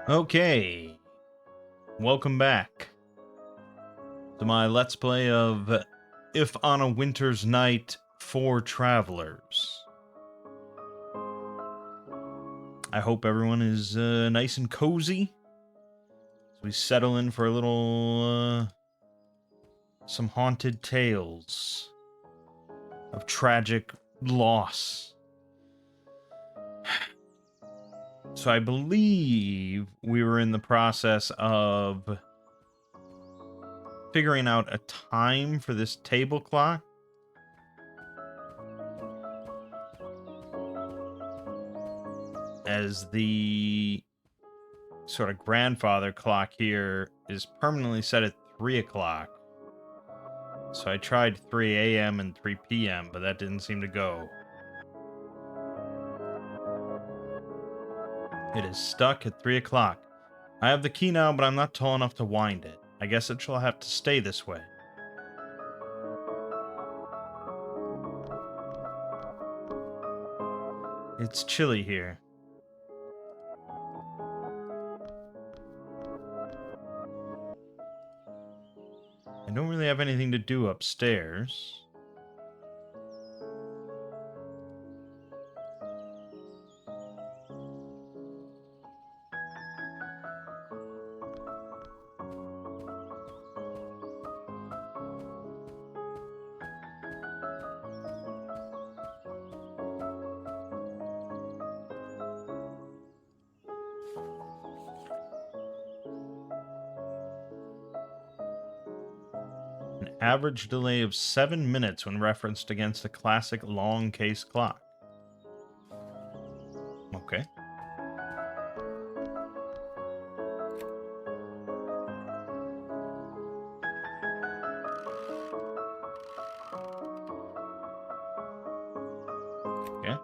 Okay, welcome back to my Let's Play of If on a Winter's Night for Travelers. I hope everyone is nice and cozy as we settle in for a little, some haunted tales of tragic loss. So I believe we were in the process of figuring out a time for this table clock. As the sort of grandfather clock here is permanently set at 3 o'clock. So I tried 3 a.m. and 3 p.m., but that didn't seem to go. It is stuck at 3 o'clock. I have the key now, but I'm not tall enough to wind it. I guess it shall have to stay this way. It's chilly here. I don't really have anything to do upstairs. An average delay of 7 minutes when referenced against a classic long case clock. Okay. Yeah.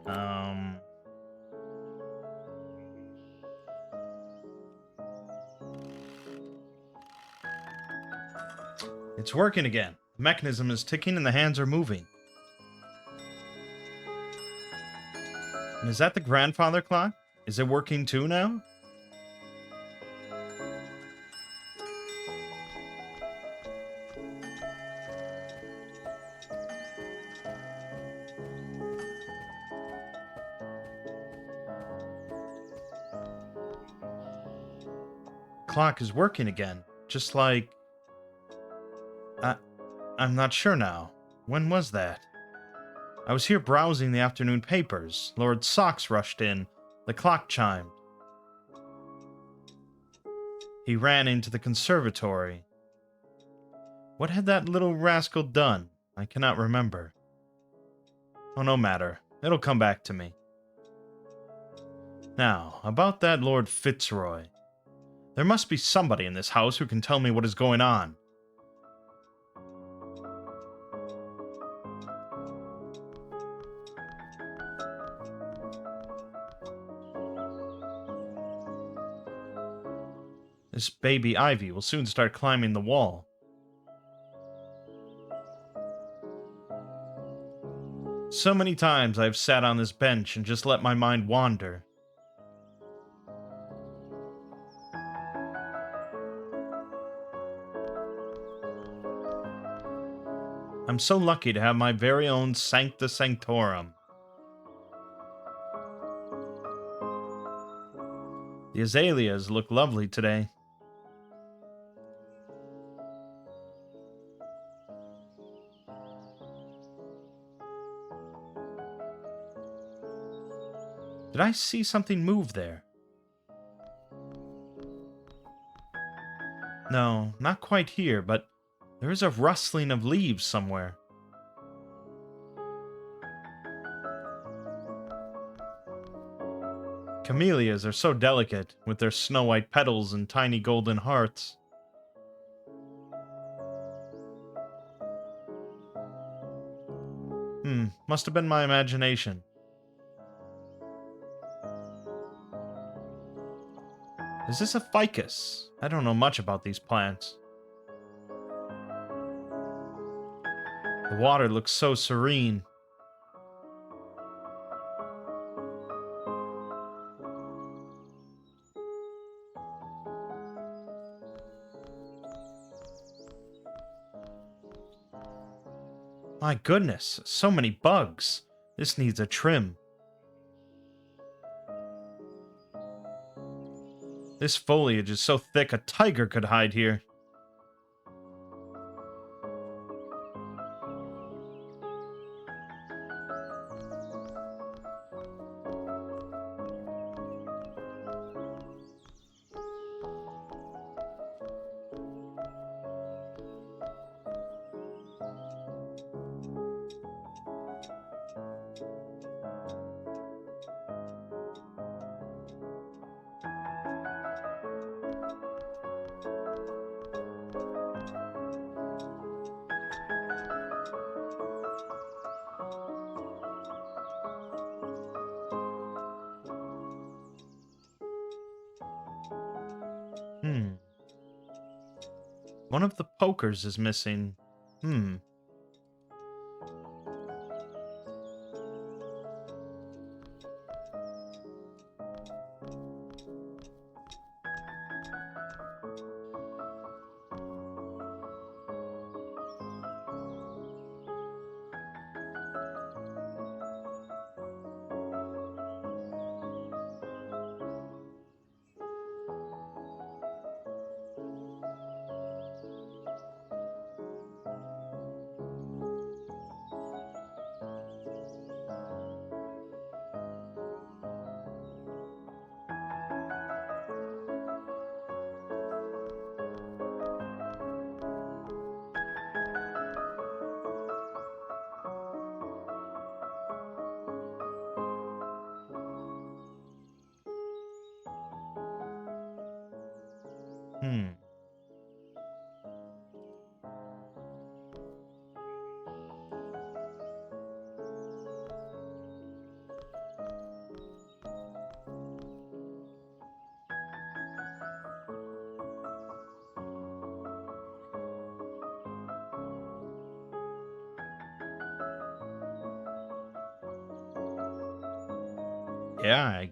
Um... It's working again. The mechanism is ticking and the hands are moving. And is that the grandfather clock? Is it working too now? Clock is working again. Just like... I'm not sure now. When was that? I was here browsing the afternoon papers. Lord Socks rushed in. The clock chimed. He ran into the conservatory. What had that little rascal done? I cannot remember. Oh, no matter. It'll come back to me. Now, about that Lord Fitzroy. There must be somebody in this house who can tell me what is going on. This baby Ivy will soon start climbing the wall. So many times I've sat on this bench and just let my mind wander. I'm so lucky to have my very own Sancta Sanctorum. The azaleas look lovely today. Did I see something move there? No, not quite here, but there is a rustling of leaves somewhere. Camellias are so delicate, with their snow-white petals and tiny golden hearts. Must have been my imagination. Is this a ficus? I don't know much about these plants. The water looks so serene. My goodness, so many bugs. This needs a trim. This foliage is so thick a tiger could hide here. One of the pokers is missing. Yeah, I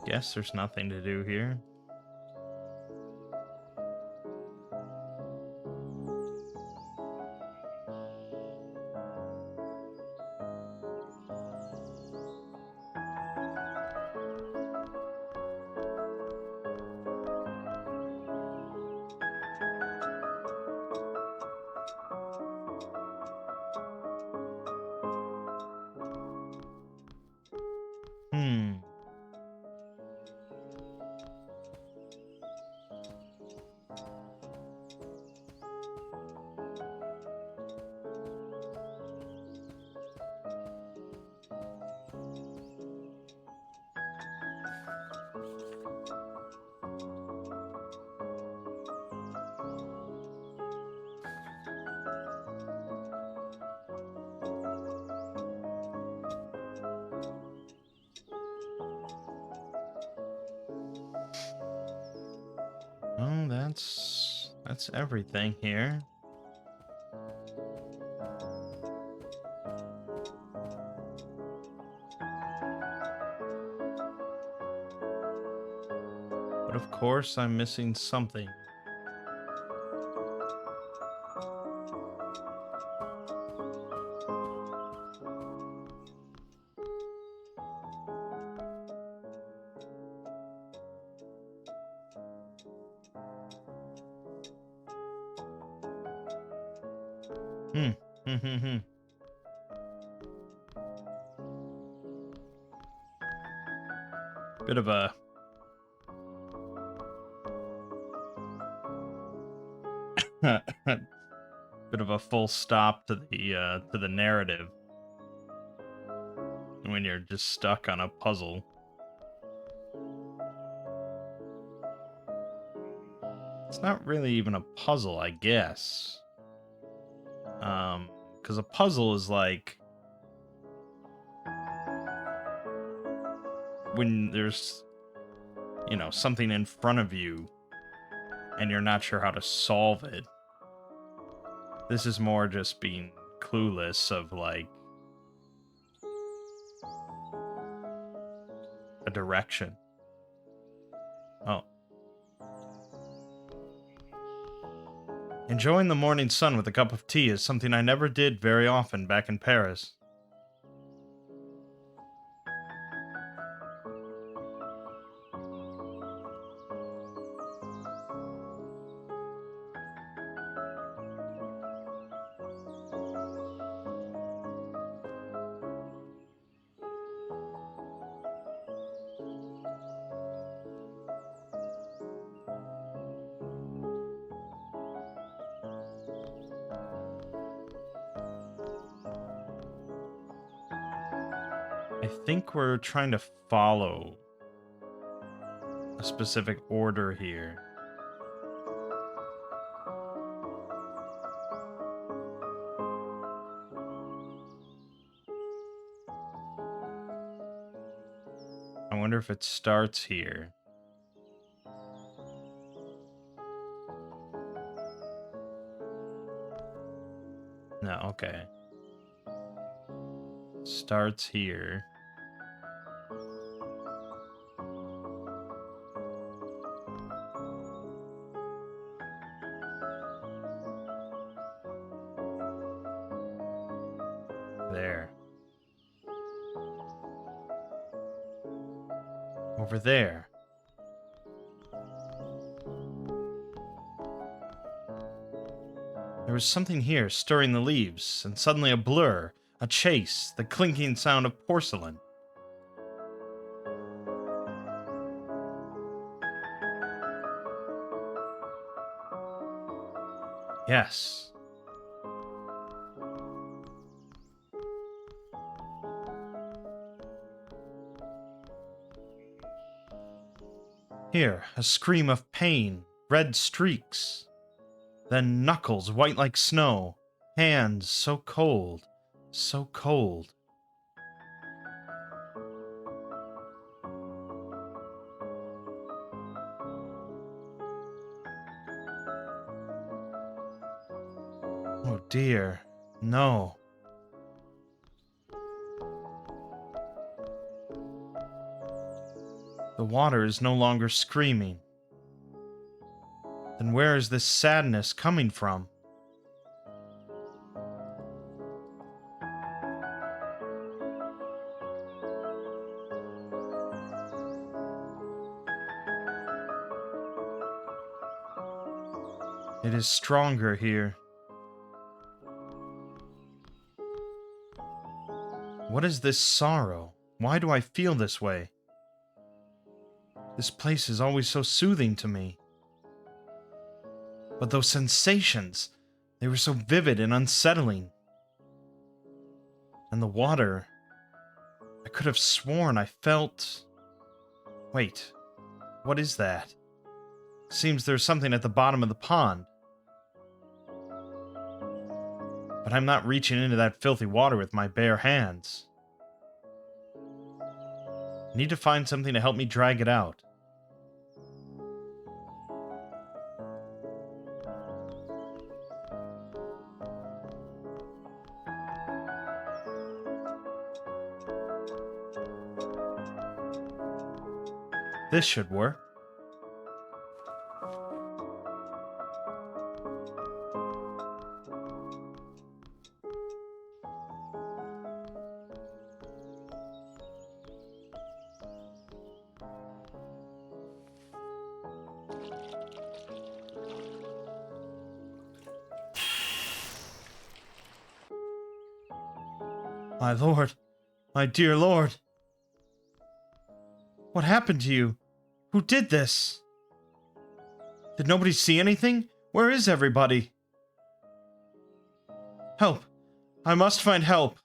guess there's nothing to do here. Well, that's everything here. But of course, I'm missing something. Bit of a bit of a full stop to the narrative when you're just stuck on a puzzle. It's not really even a puzzle, I guess. Because a puzzle is like when there's, something in front of you and you're not sure how to solve it. This is more just being clueless of, like, a direction. Oh. Enjoying the morning sun with a cup of tea is something I never did very often back in Paris. I think we're trying to follow a specific order here. I wonder if it starts here. No, okay. Starts here. There. Over there. There was something here stirring the leaves, and suddenly a blur, a chase, the clinking sound of porcelain. Yes. Here, a scream of pain, red streaks. Then knuckles white like snow, hands so cold, so cold. Oh dear, no. The water is no longer screaming. Then where is this sadness coming from? It is stronger here. What is this sorrow? Why do I feel this way? This place is always so soothing to me. But those sensations, they were so vivid and unsettling. And the water, I could have sworn I felt... Wait, what is that? Seems there's something at the bottom of the pond. But I'm not reaching into that filthy water with my bare hands. I need to find something to help me drag it out. This should work. My lord, my dear lord. What happened to you? Who did this? Did nobody see anything? Where is everybody? Help! I must find help!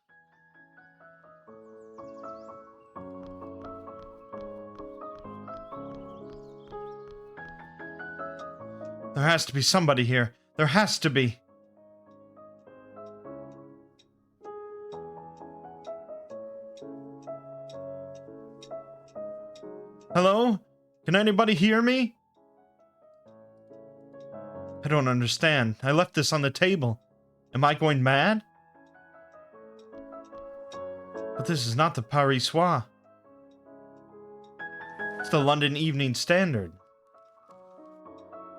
There has to be somebody here. There has to be. Hello? Can anybody hear me? I don't understand. I left this on the table. Am I going mad? But this is not the Paris Soir. It's the London Evening Standard.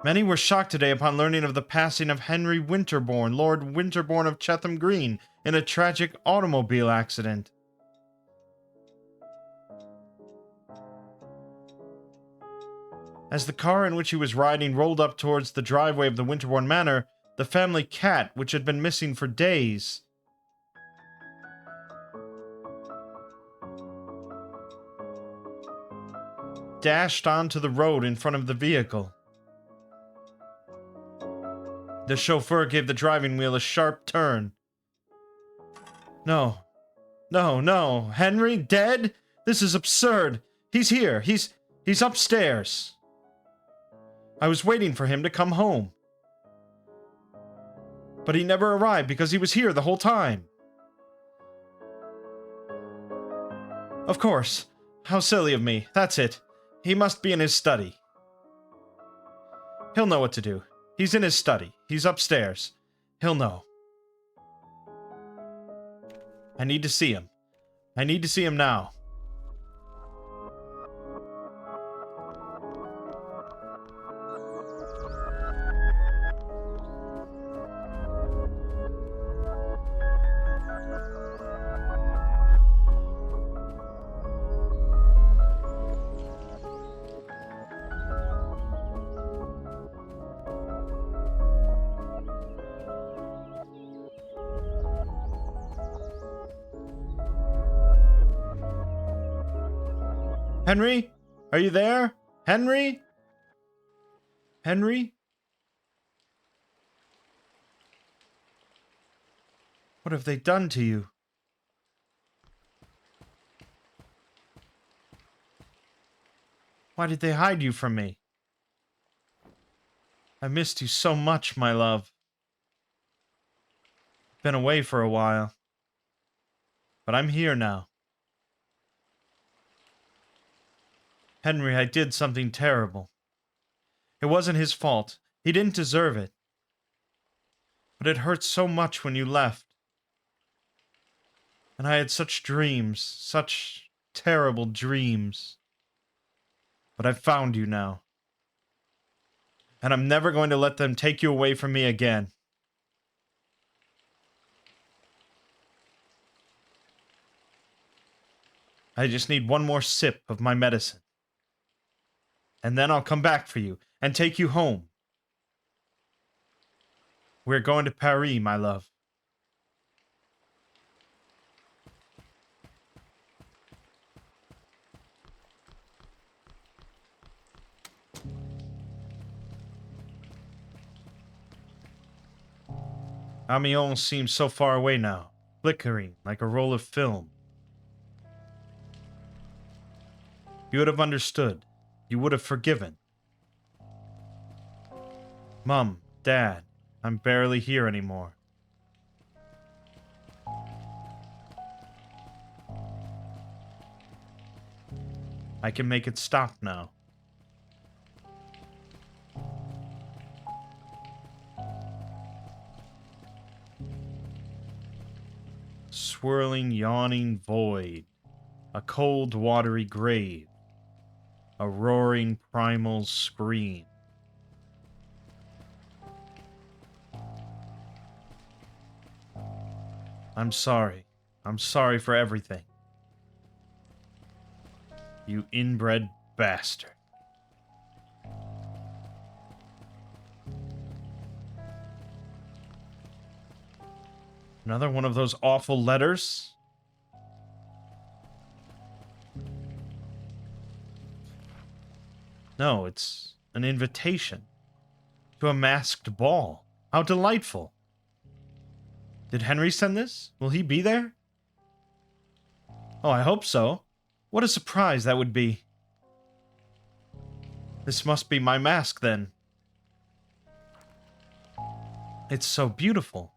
Many were shocked today upon learning of the passing of Henry Winterbourne, Lord Winterbourne of Chatham Green, in a tragic automobile accident. As the car in which he was riding rolled up towards the driveway of the Winterbourne Manor, the family cat, which had been missing for days, dashed onto the road in front of the vehicle. The chauffeur gave the driving wheel a sharp turn. No. No, no. Henry? Dead? This is absurd. He's here. He's upstairs. I was waiting for him to come home. But he never arrived because he was here the whole time. Of course. How silly of me. That's it. He must be in his study. He'll know what to do. He's in his study. He's upstairs. He'll know. I need to see him. I need to see him now. Henry? Are you there? Henry? Henry? What have they done to you? Why did they hide you from me? I missed you so much, my love. Been away for a while. But I'm here now. Henry, I did something terrible. It wasn't his fault. He didn't deserve it. But it hurt so much when you left. And I had such dreams, such terrible dreams. But I've found you now. And I'm never going to let them take you away from me again. I just need one more sip of my medicine. And then I'll come back for you and take you home. We're going to Paris, my love. Amiens seems so far away now, flickering like a roll of film. You would have understood. You would have forgiven. Mom, Dad, I'm barely here anymore. I can make it stop now. Swirling, yawning void. A cold, watery grave. A roaring, primal scream. I'm sorry. I'm sorry for everything. You inbred bastard. Another one of those awful letters? No, it's an invitation to a masked ball. How delightful. Did Henry send this? Will he be there? Oh, I hope so. What a surprise that would be. This must be my mask, then. It's so beautiful.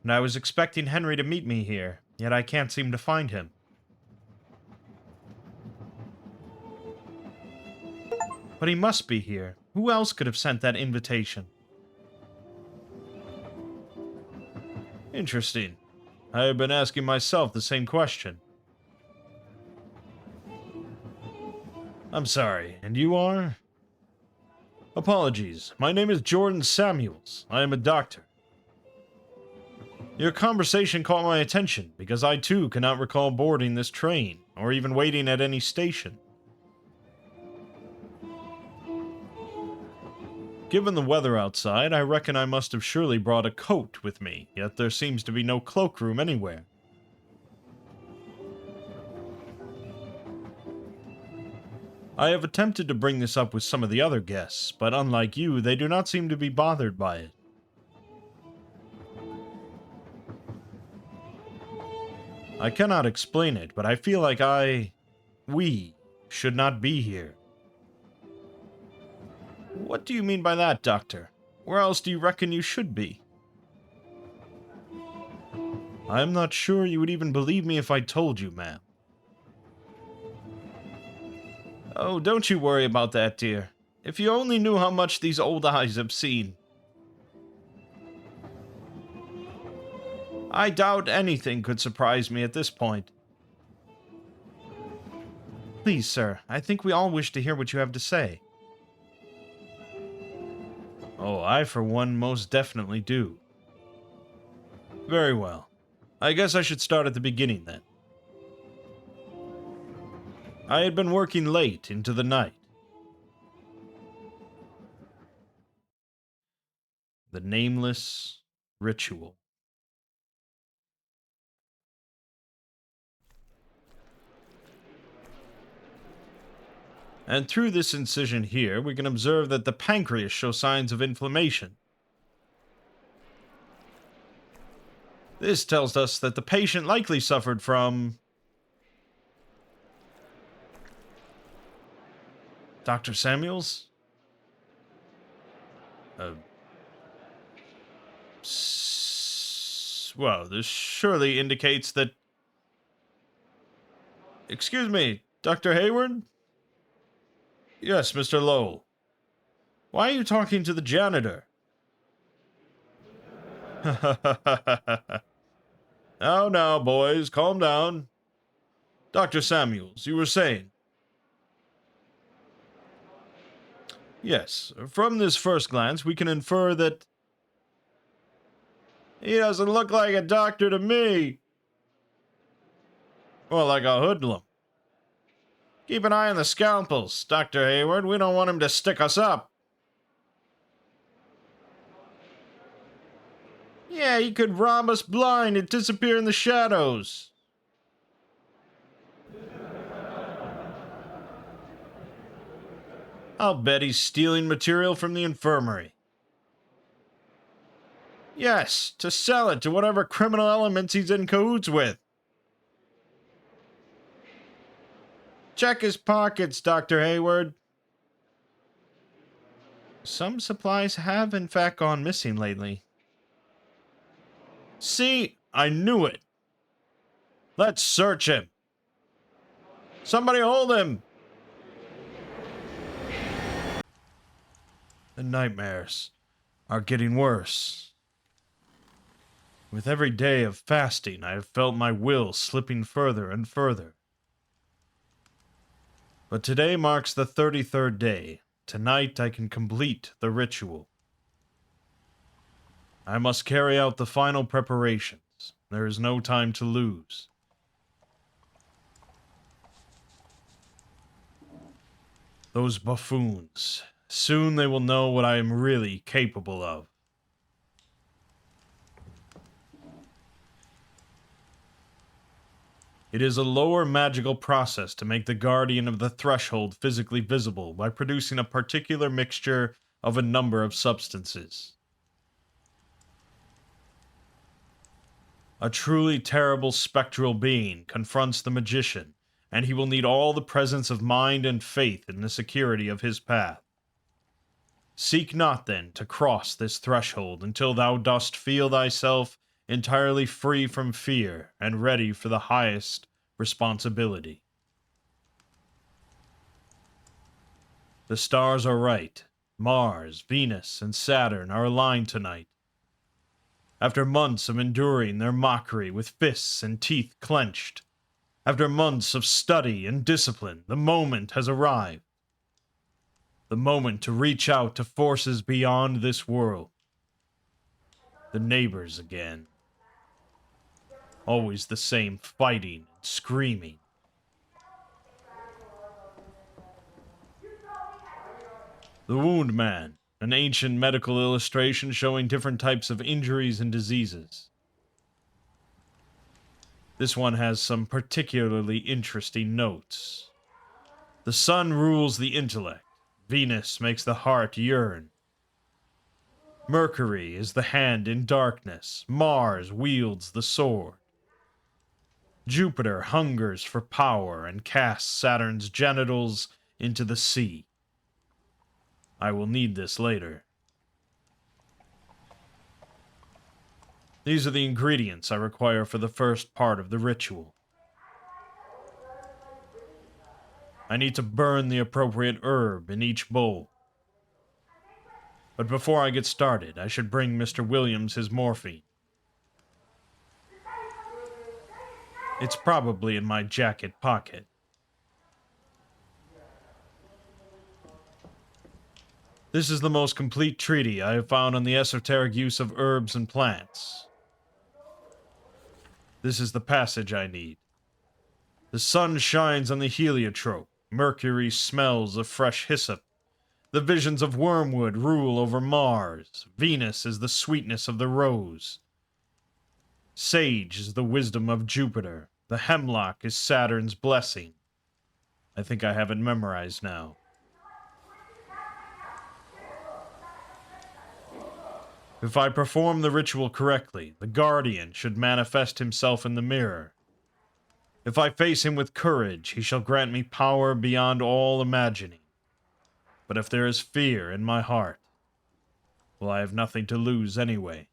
and I was expecting Henry to meet me here, yet I can't seem to find him. But he must be here. Who else could have sent that invitation? Interesting. I have been asking myself the same question. I'm sorry, and you are? Apologies. My name is Jordan Samuels. I am a doctor. Your conversation caught my attention because I too cannot recall boarding this train or even waiting at any station. Given the weather outside, I reckon I must have surely brought a coat with me, yet there seems to be no cloakroom anywhere. I have attempted to bring this up with some of the other guests, but unlike you, they do not seem to be bothered by it. I cannot explain it, but I feel like we should not be here. What do you mean by that, Doctor? Where else do you reckon you should be? I am not sure you would even believe me if I told you, ma'am. Oh, don't you worry about that, dear. If you only knew how much these old eyes have seen. I doubt anything could surprise me at this point. Please, sir, I think we all wish to hear what you have to say. Oh, I for one most definitely do. Very well. I guess I should start at the beginning then. I had been working late into the night. The nameless ritual. And through this incision here, we can observe that the pancreas shows signs of inflammation. This tells us that the patient likely suffered from... Dr. Samuels? Well, this surely indicates that... Excuse me, Dr. Hayward? Yes, Mr. Lowell. Why are you talking to the janitor? Now, boys, calm down. Dr. Samuels, you were saying? Yes, from this first glance, we can infer that... He doesn't look like a doctor to me. Or like a hoodlum. Keep an eye on the scalpels, Dr. Hayward. We don't want him to stick us up. Yeah, he could rob us blind and disappear in the shadows. I'll bet he's stealing material from the infirmary. Yes, to sell it to whatever criminal elements he's in cahoots with. Check his pockets, Dr. Hayward. Some supplies have, in fact, gone missing lately. See? I knew it. Let's search him. Somebody hold him. The nightmares are getting worse. With every day of fasting, I have felt my will slipping further and further. But today marks the 33rd day. Tonight I can complete the ritual. I must carry out the final preparations. There is no time to lose. Those buffoons. Soon they will know what I am really capable of. It is a lower magical process to make the Guardian of the Threshold physically visible by producing a particular mixture of a number of substances. A truly terrible spectral being confronts the magician, and he will need all the presence of mind and faith in the security of his path. Seek not, then, to cross this threshold until thou dost feel thyself entirely free from fear and ready for the highest responsibility. The stars are right. Mars, Venus, and Saturn are aligned tonight. After months of enduring their mockery with fists and teeth clenched, after months of study and discipline, the moment has arrived. The moment to reach out to forces beyond this world. The neighbors again. Always the same fighting and screaming. The Wound Man, an ancient medical illustration showing different types of injuries and diseases. This one has some particularly interesting notes. The sun rules the intellect. Venus makes the heart yearn. Mercury is the hand in darkness. Mars wields the sword. Jupiter hungers for power and casts Saturn's genitals into the sea. I will need this later. These are the ingredients I require for the first part of the ritual. I need to burn the appropriate herb in each bowl. But before I get started, I should bring Mr. Williams his morphine. It's probably in my jacket pocket. This is the most complete treatise I have found on the esoteric use of herbs and plants. This is the passage I need. The sun shines on the heliotrope. Mercury smells of fresh hyssop. The visions of wormwood rule over Mars. Venus is the sweetness of the rose. Sage is the wisdom of Jupiter. The hemlock is Saturn's blessing. I think I have it memorized now. If I perform the ritual correctly, the guardian should manifest himself in the mirror. If I face him with courage, he shall grant me power beyond all imagining. But if there is fear in my heart, well, I have nothing to lose anyway.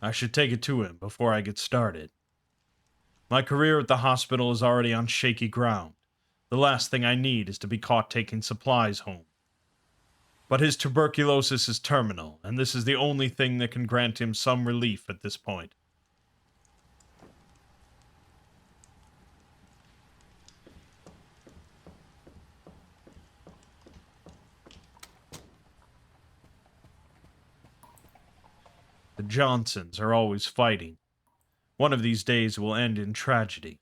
I should take it to him before I get started. My career at the hospital is already on shaky ground. The last thing I need is to be caught taking supplies home. But his tuberculosis is terminal, and this is the only thing that can grant him some relief at this point. The Johnsons are always fighting. One of these days will end in tragedy.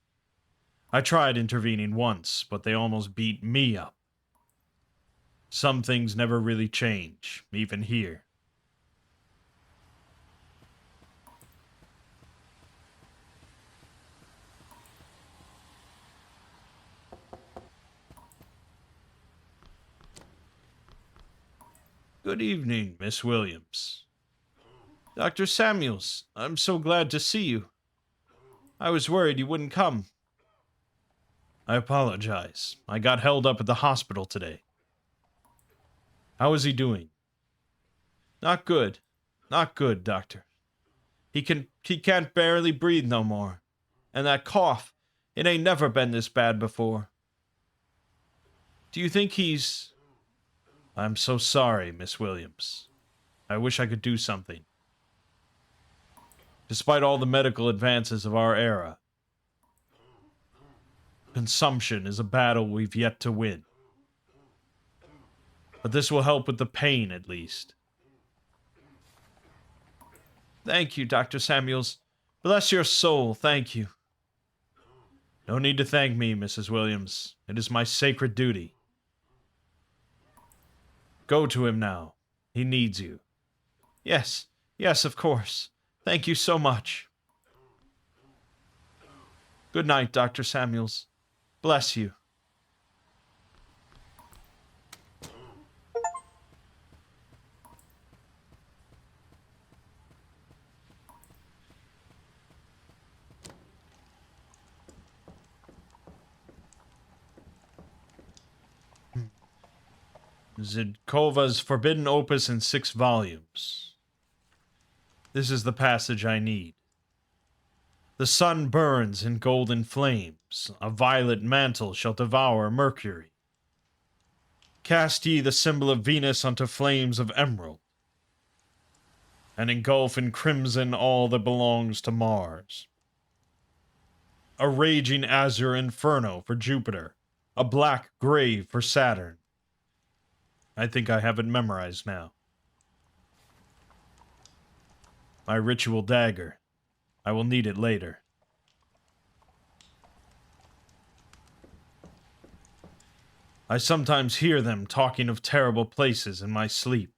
I tried intervening once, but they almost beat me up. Some things never really change, even here. Good evening, Miss Williams. Dr. Samuels, I'm so glad to see you. I was worried you wouldn't come. I apologize. I got held up at the hospital today. How is he doing? Not good. Not good, Doctor. He can't barely breathe no more. And that cough, it ain't never been this bad before. Do you think he's... I'm so sorry, Miss Williams. I wish I could do something. Despite all the medical advances of our era, consumption is a battle we've yet to win. But this will help with the pain, at least. Thank you, Dr. Samuels. Bless your soul, thank you. No need to thank me, Mrs. Williams. It is my sacred duty. Go to him now. He needs you. Yes, of course. Thank you so much. Good night, Dr. Samuels. Bless you. Zidkova's forbidden opus in 6 volumes. This is the passage I need. The sun burns in golden flames. A violet mantle shall devour Mercury. Cast ye the symbol of Venus unto flames of emerald, and engulf in crimson all that belongs to Mars. A raging azure inferno for Jupiter, a black grave for Saturn. I think I have it memorized now. My ritual dagger. I will need it later. I sometimes hear them talking of terrible places in my sleep.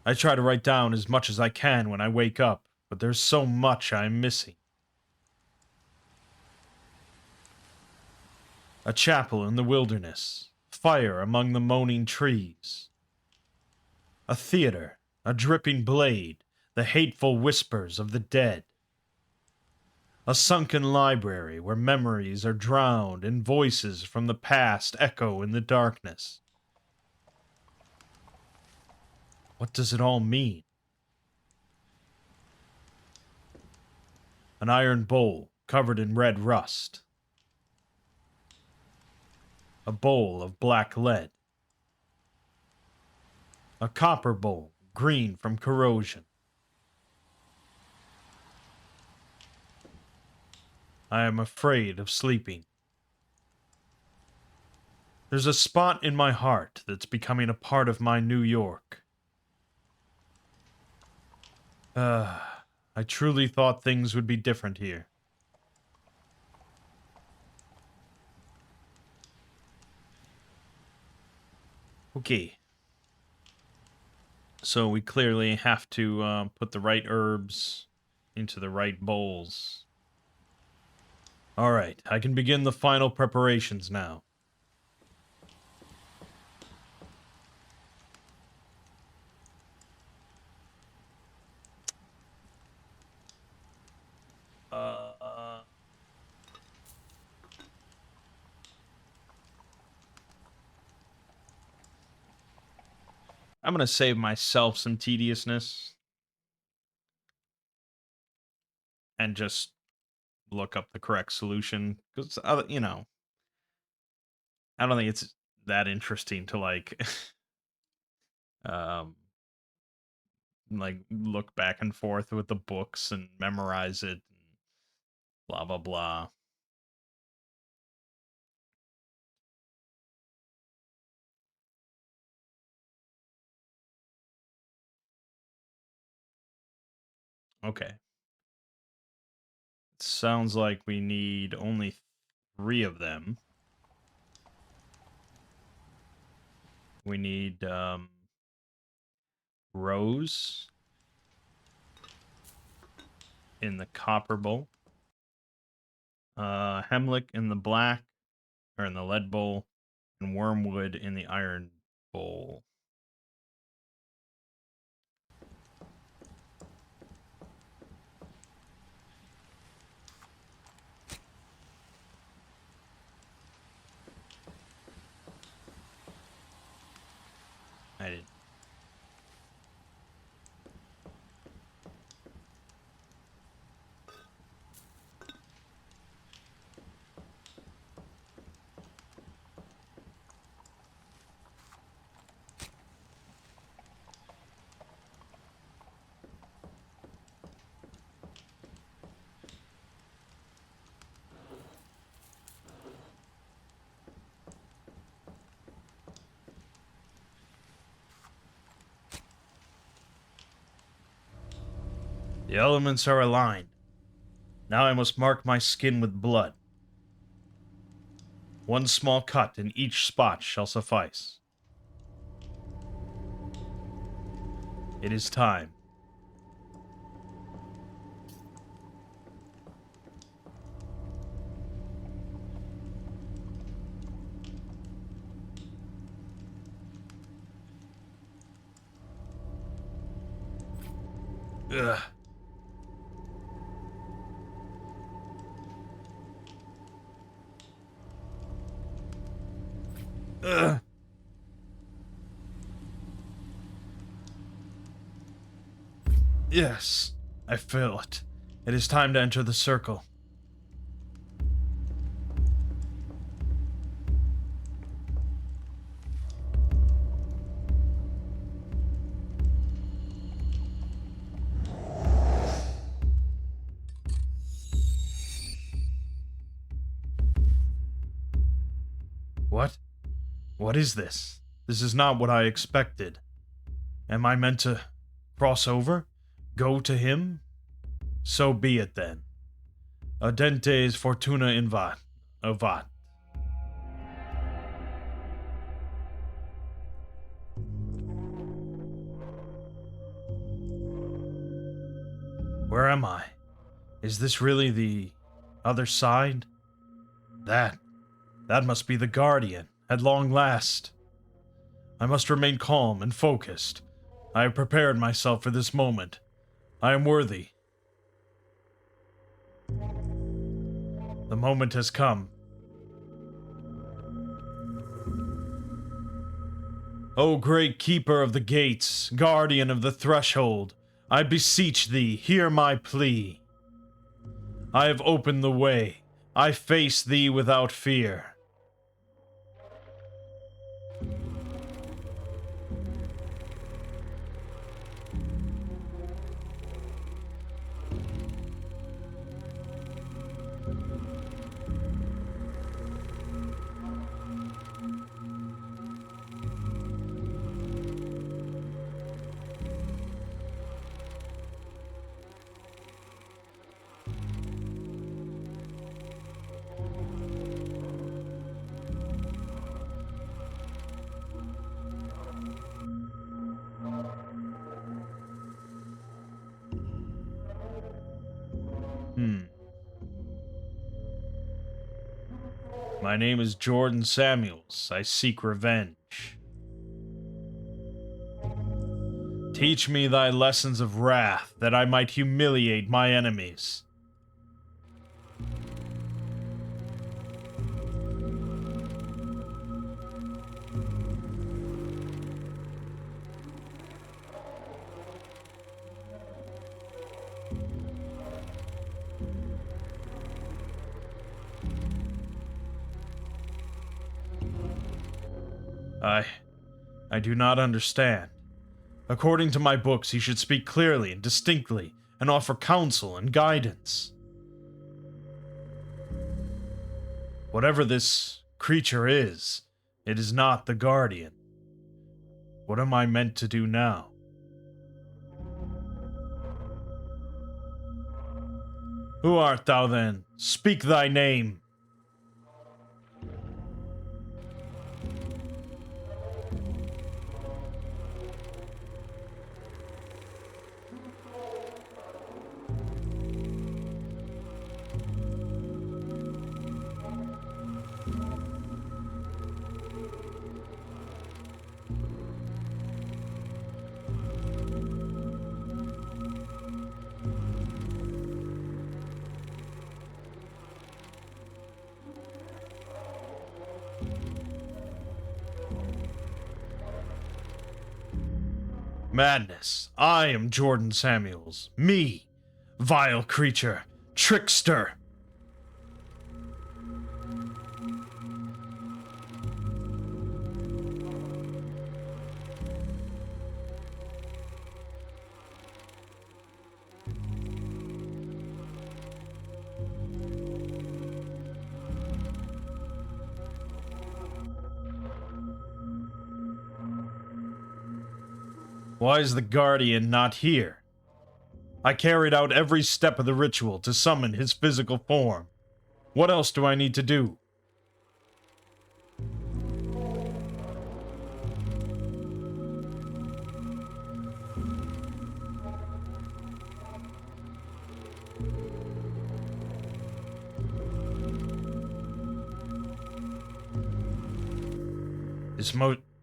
I try to write down as much as I can when I wake up, but there's so much I'm missing. A chapel in the wilderness, fire among the moaning trees. A theater, a dripping blade, the hateful whispers of the dead. A sunken library where memories are drowned and voices from the past echo in the darkness. What does it all mean? An iron bowl covered in red rust. A bowl of black lead. A copper bowl, green from corrosion. I am afraid of sleeping. There's a spot in my heart that's becoming a part of my New York. I truly thought things would be different here. Okay. So we clearly have to put the right herbs into the right bowls. Alright, I can begin the final preparations now. I'm gonna save myself some tediousness. And just look up the correct solution. Because, you know, I don't think it's that interesting to, um, look back and forth with the books and memorize it. And blah, blah, blah. Okay. Sounds like we need only 3 of them. We need rose in the copper bowl, hemlock in the black, or in the lead bowl, and wormwood in the iron bowl. I did. The elements are aligned. Now I must mark my skin with blood. 1 small cut in each spot shall suffice. It is time. Ugh. Ugh. Yes, I feel it. It is time to enter the circle. What? What is this? This is not what I expected. Am I meant to cross over? Go to him? So be it then. Audentes fortuna invat. Avat. Where am I? Is this really the other side? That must be the Guardian, at long last. I must remain calm and focused. I have prepared myself for this moment. I am worthy. The moment has come. O great keeper of the gates, guardian of the threshold, I beseech thee, hear my plea. I have opened the way. I face thee without fear. My name is Jordan Samuels. I seek revenge. Teach me thy lessons of wrath, that I might humiliate my enemies. I do not understand. According to my books, he should speak clearly and distinctly, and offer counsel and guidance. Whatever this creature is, it is not the Guardian. What am I meant to do now? Who art thou then? Speak thy name. Madness. I am Jordan Samuels. Me, vile creature, trickster. Why is the Guardian not here? I carried out every step of the ritual to summon his physical form. What else do I need to do?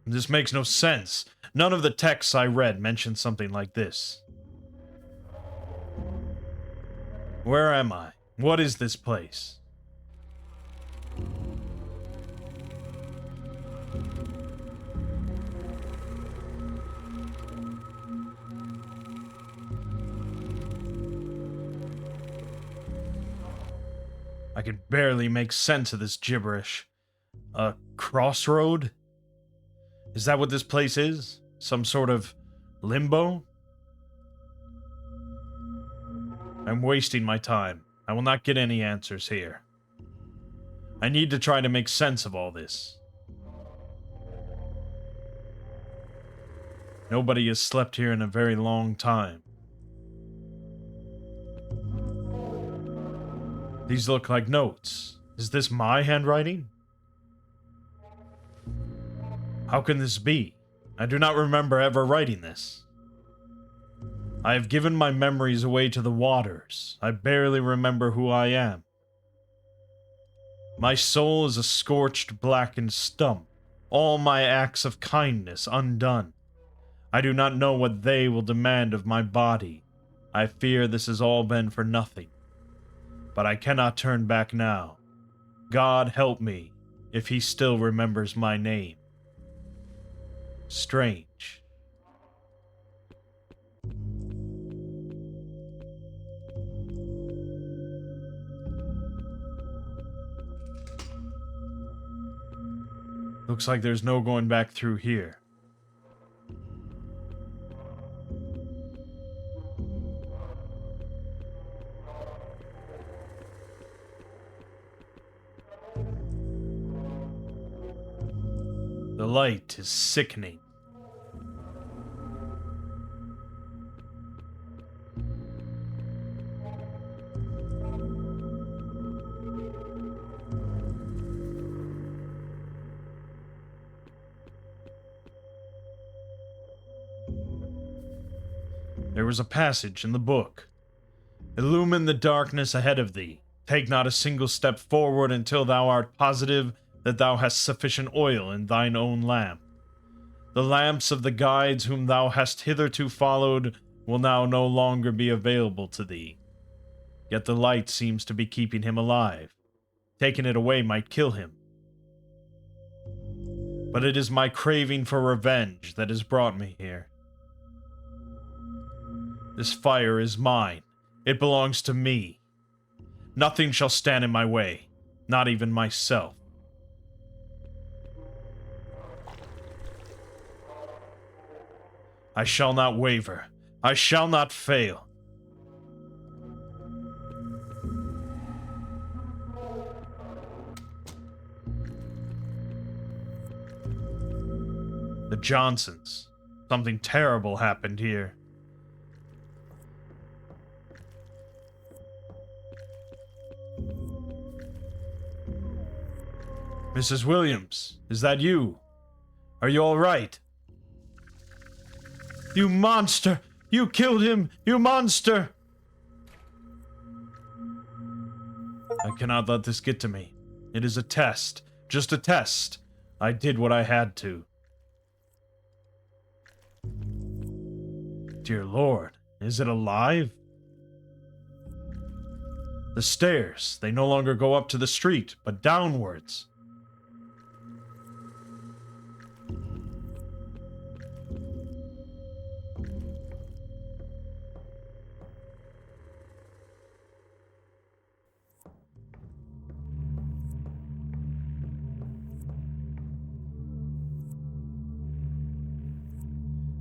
This makes no sense. None of the texts I read mentioned something like this. Where am I? What is this place? I can barely make sense of this gibberish. A crossroad? Is that what this place is? Some sort of limbo? I'm wasting my time. I will not get any answers here. I need to try to make sense of all this. Nobody has slept here in a very long time. These look like notes. Is this my handwriting? How can this be? I do not remember ever writing this. I have given my memories away to the waters. I barely remember who I am. My soul is a scorched, blackened stump. All my acts of kindness undone. I do not know what they will demand of my body. I fear this has all been for nothing. But I cannot turn back now. God help me, if he still remembers my name. Strange. Looks like there's no going back through here. The light is sickening. There was a passage in the book. Illumine the darkness ahead of thee. Take not a single step forward until thou art positive that thou hast sufficient oil in thine own lamp. The lamps of the guides whom thou hast hitherto followed will now no longer be available to thee. Yet the light seems to be keeping him alive. Taking it away might kill him. But it is my craving for revenge that has brought me here. This fire is mine. It belongs to me. Nothing shall stand in my way, not even myself. I shall not waver. I shall not fail. The Johnsons. Something terrible happened here. Mrs. Williams, is that you? Are you all right? You monster! You killed him! You monster! I cannot let this get to me. It is a test. Just a test. I did what I had to. Dear Lord, is it alive? The stairs, they no longer go up to the street, but downwards.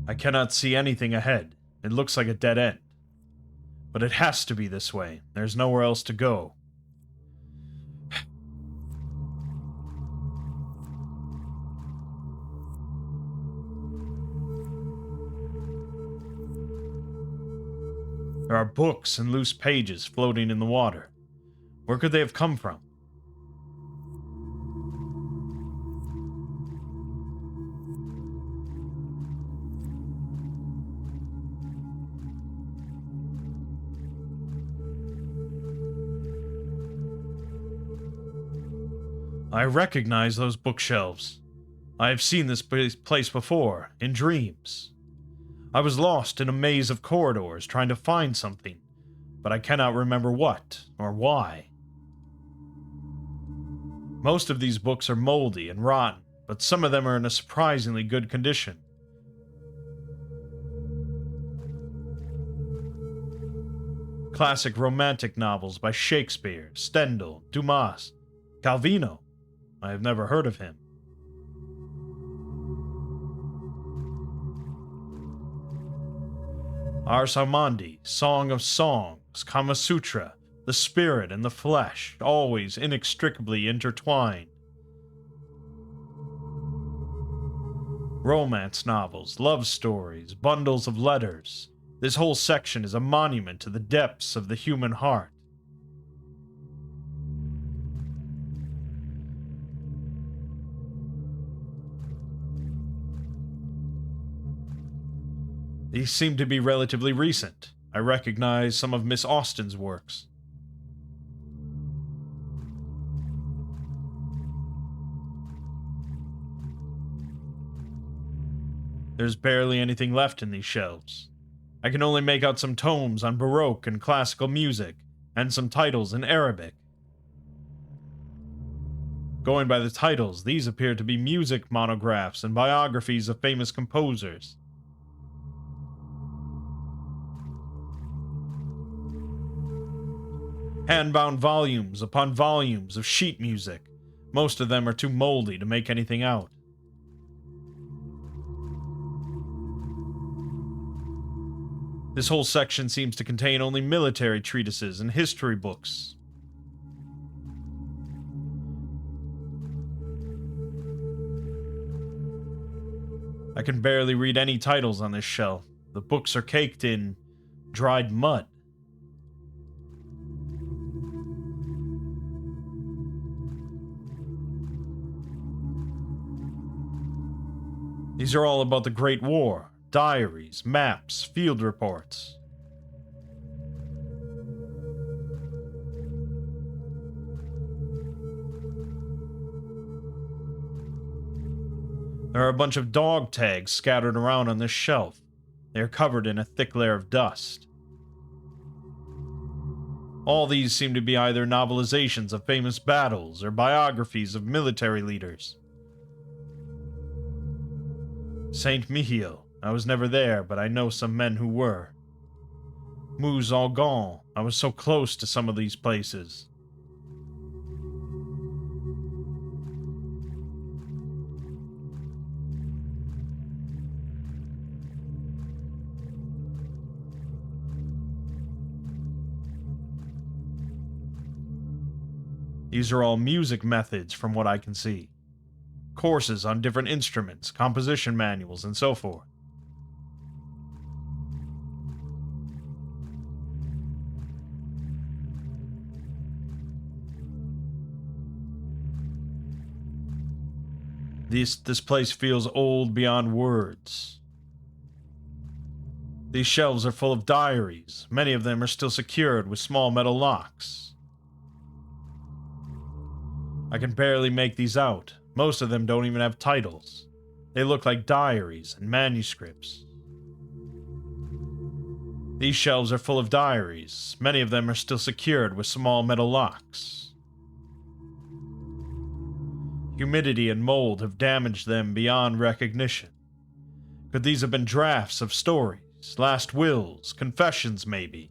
I cannot see anything ahead. It looks like a dead end. But it has to be this way. There's nowhere else to go. There are books and loose pages floating in the water. Where could they have come from? I recognize those bookshelves. I have seen this place before, in dreams. I was lost in a maze of corridors trying to find something, but I cannot remember what or why. Most of these books are moldy and rotten, but some of them are in a surprisingly good condition. Classic romantic novels by Shakespeare, Stendhal, Dumas, Calvino. I have never heard of him. Ars Amandi, Song of Songs, Kama Sutra, the spirit and the flesh, always inextricably intertwined. Romance novels, love stories, bundles of letters. This whole section is a monument to the depths of the human heart. These seem to be relatively recent. I recognize some of Miss Austen's works. There's barely anything left in these shelves. I can only make out some tomes on Baroque and classical music, and some titles in Arabic. Going by the titles, these appear to be music monographs and biographies of famous composers. Hand-bound volumes upon volumes of sheet music. Most of them are too moldy to make anything out. This whole section seems to contain only military treatises and history books. I can barely read any titles on this shelf. The books are caked in dried mud. These are all about the Great War, diaries, maps, field reports. There are a bunch of dog tags scattered around on this shelf. They are covered in a thick layer of dust. All these seem to be either novelizations of famous battles or biographies of military leaders. Saint Mihiel. I was never there, but I know some men who were. Mouzalgon. I was so close to some of these places. These are all music methods from what I can see. Courses on different instruments, composition manuals, and so forth. This place feels old beyond words. These shelves are full of diaries. Many of them are still secured with small metal locks. I can barely make these out. Most of them don't even have titles. They look like diaries and manuscripts. These shelves are full of diaries. Many of them are still secured with small metal locks. Humidity and mold have damaged them beyond recognition. Could these have been drafts of stories, last wills, confessions maybe?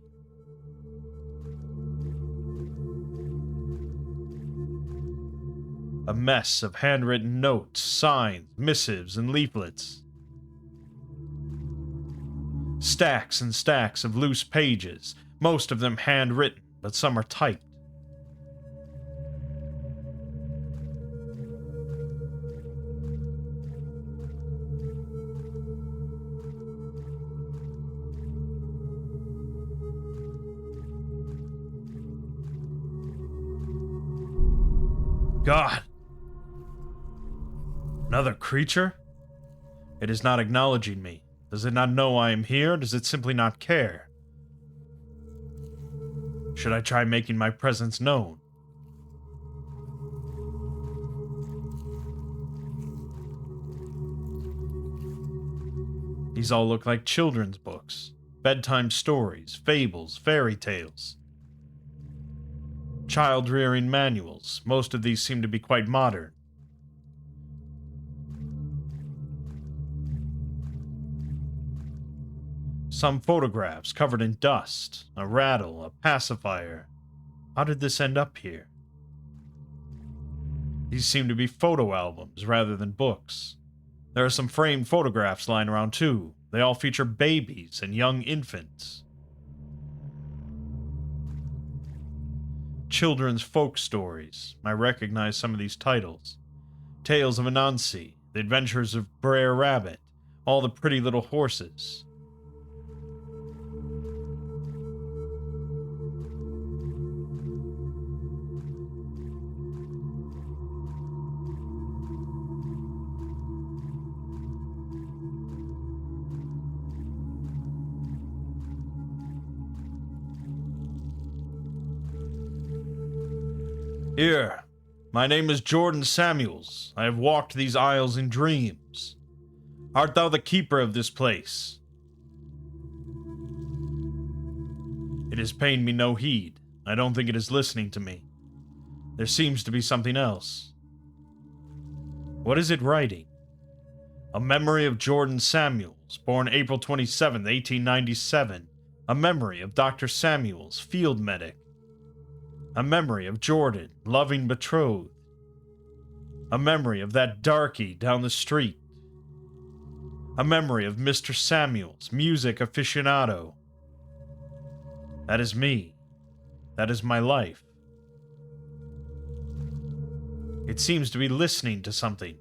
A mess of handwritten notes, signs, missives, and leaflets. Stacks and stacks of loose pages, most of them handwritten, but some are typed. God! Another creature? It is not acknowledging me. Does it not know I am here? Does it simply not care? Should I try making my presence known? These all look like children's books. Bedtime stories, fables, fairy tales. Child-rearing manuals. Most of these seem to be quite modern. Some photographs covered in dust, a rattle, a pacifier. How did this end up here? These seem to be photo albums rather than books. There are some framed photographs lying around too. They all feature babies and young infants. Children's folk stories. I recognize some of these titles. Tales of Anansi, The Adventures of Brer Rabbit, All the Pretty Little Horses. Here, my name is Jordan Samuels. I have walked these aisles in dreams. Art thou the keeper of this place? It is paying me no heed. I don't think it is listening to me. There seems to be something else. What is it writing? A memory of Jordan Samuels, born April 27, 1897. A memory of Dr. Samuels, field medic. A memory of Jordan, loving betrothed. A memory of that darky down the street. A memory of Mr. Samuels, music aficionado. That is me. That is my life. It seems to be listening to something.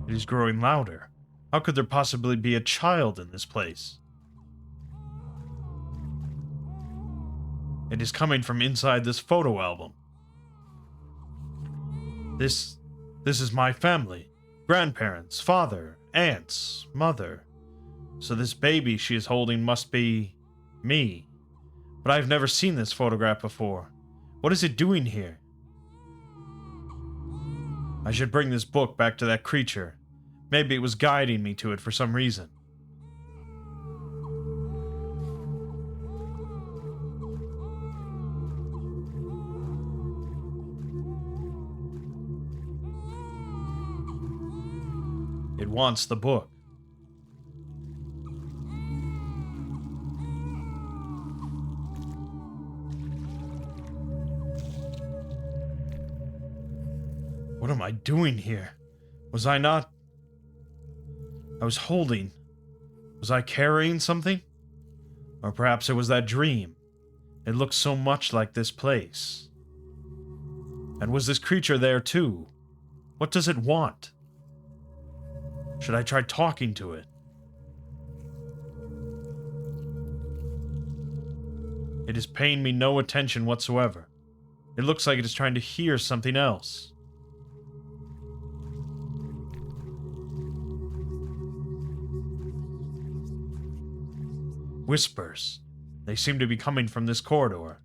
It is growing louder. How could there possibly be a child in this place? It is coming from inside this photo album. This is my family. Grandparents, father, aunts, mother. So this baby she is holding must be me. But I've never seen this photograph before. What is it doing here? I should bring this book back to that creature. Maybe it was guiding me to it for some reason. It wants the book. What am I doing here? Was I not... I was holding... Was I carrying something? Or perhaps it was that dream. It looked so much like this place. And was this creature there too? What does it want? Should I try talking to it? It is paying me no attention whatsoever. It looks like it is trying to hear something else. Whispers. They seem to be coming from this corridor.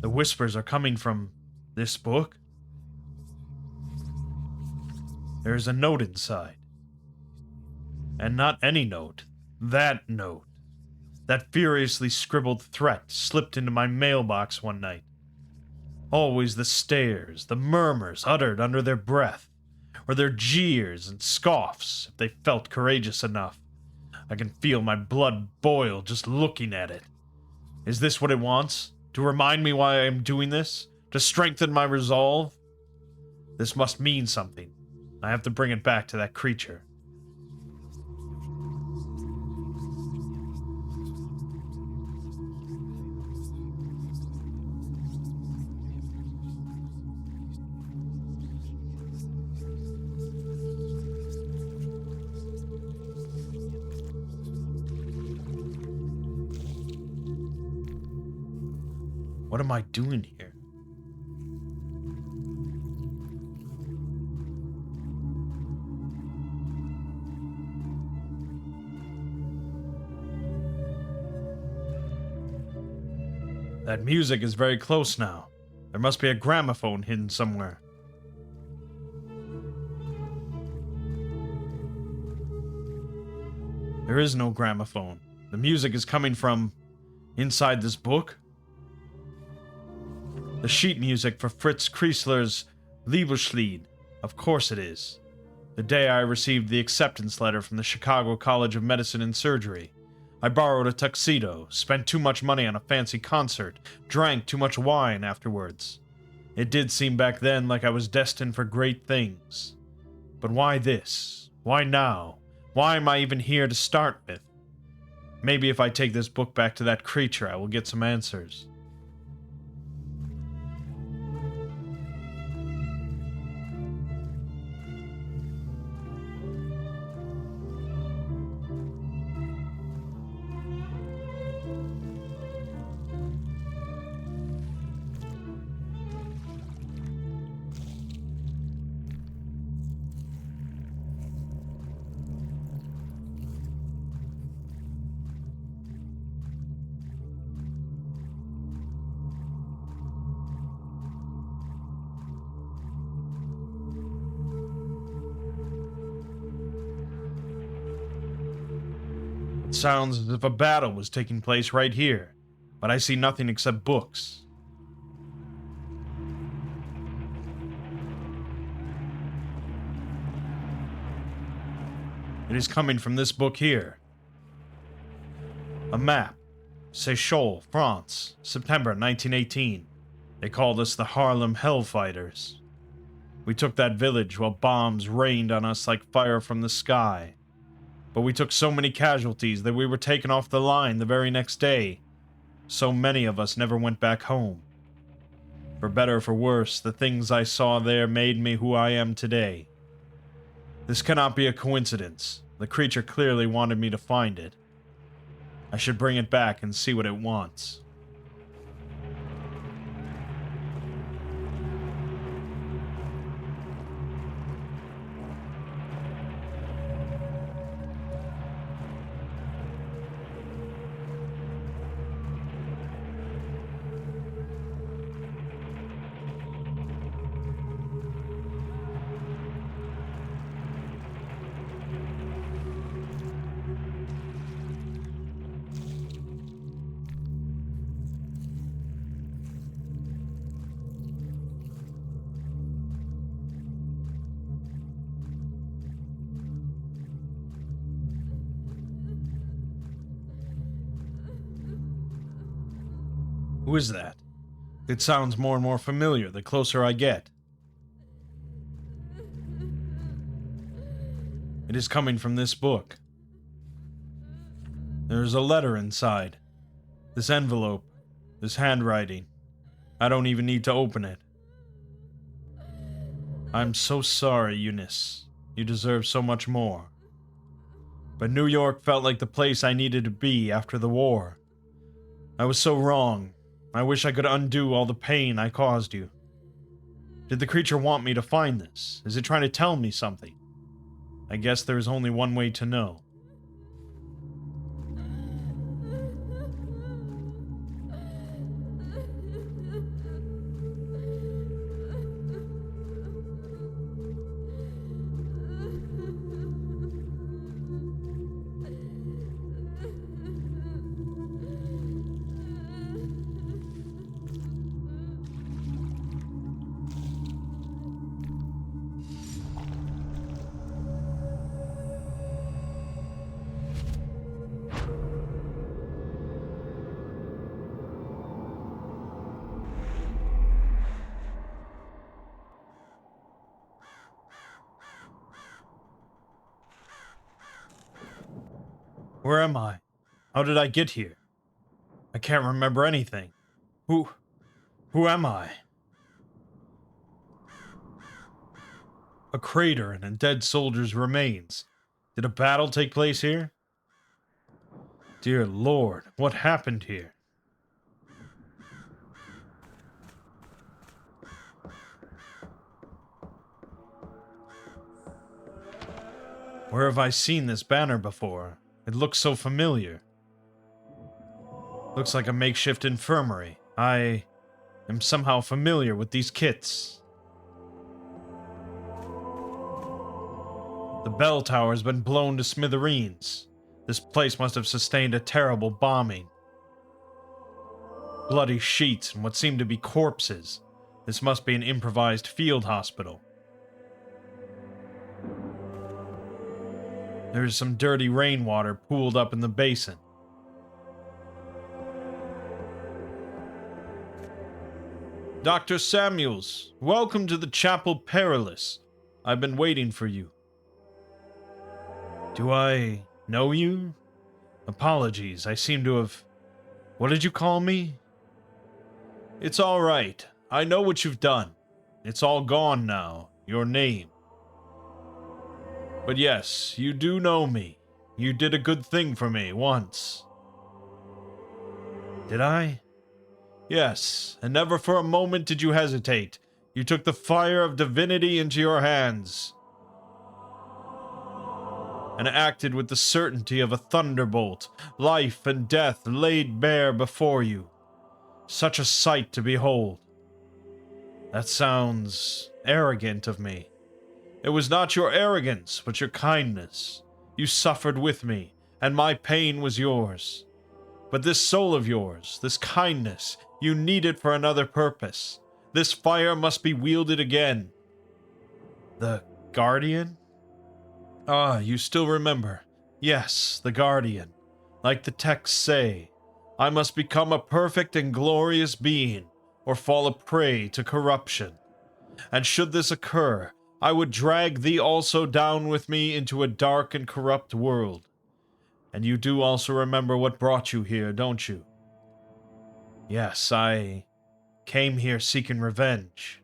The whispers are coming from this book. There is a note inside. And not any note. That note. That furiously scribbled threat slipped into my mailbox one night. Always the stares, the murmurs uttered under their breath, or their jeers and scoffs if they felt courageous enough. I can feel my blood boil just looking at it. Is this what it wants? To remind me why I am doing this? To strengthen my resolve? This must mean something. I have to bring it back to that creature. What am I doing here? That music is very close now. There must be a gramophone hidden somewhere. There is no gramophone. The music is coming from inside this book. The sheet music for Fritz Kreisler's Liebeslied. Of course it is. The day I received the acceptance letter from the Chicago College of Medicine and Surgery. I borrowed a tuxedo, spent too much money on a fancy concert, drank too much wine afterwards. It did seem back then like I was destined for great things. But why this? Why now? Why am I even here to start with? Maybe if I take this book back to that creature, I will get some answers. It sounds as if a battle was taking place right here, but I see nothing except books. It is coming from this book here. A map. Seychelles, France, September 1918. They called us the Harlem Hellfighters. We took that village while bombs rained on us like fire from the sky. But we took so many casualties that we were taken off the line the very next day. So many of us never went back home. For better or for worse, the things I saw there made me who I am today. This cannot be a coincidence. The creature clearly wanted me to find it. I should bring it back and see what it wants. Who is that? It sounds more and more familiar the closer I get. It is coming from this book. There is a letter inside. This envelope. This handwriting. I don't even need to open it. I'm so sorry, Eunice. You deserve so much more. But New York felt like the place I needed to be after the war. I was so wrong. I wish I could undo all the pain I caused you. Did the creature want me to find this? Is it trying to tell me something? I guess there is only one way to know. Where am I? How did I get here? I can't remember anything. Who am I? A crater and a dead soldier's remains. Did a battle take place here? Dear Lord, what happened here? Where have I seen this banner before? It looks so familiar. Looks like a makeshift infirmary. I am somehow familiar with these kits. The bell tower has been blown to smithereens. This place must have sustained a terrible bombing. Bloody sheets and what seem to be corpses. This must be an improvised field hospital. There is some dirty rainwater pooled up in the basin. Dr. Samuels, welcome to the Chapel Perilous. I've been waiting for you. Do I know you? Apologies, I seem to have... What did you call me? It's all right. I know what you've done. It's all gone now. Your name. But yes, you do know me. You did a good thing for me once. Did I? Yes, and never for a moment did you hesitate. You took the fire of divinity into your hands and acted with the certainty of a thunderbolt, life and death laid bare before you. Such a sight to behold. That sounds arrogant of me. It was not your arrogance, but your kindness. You suffered with me, and my pain was yours. But this soul of yours, this kindness, you need it for another purpose. This fire must be wielded again. The Guardian? Ah, you still remember. Yes, the Guardian. Like the texts say, I must become a perfect and glorious being, or fall a prey to corruption. And should this occur, I would drag thee also down with me into a dark and corrupt world. And you do also remember what brought you here, don't you? Yes, I came here seeking revenge.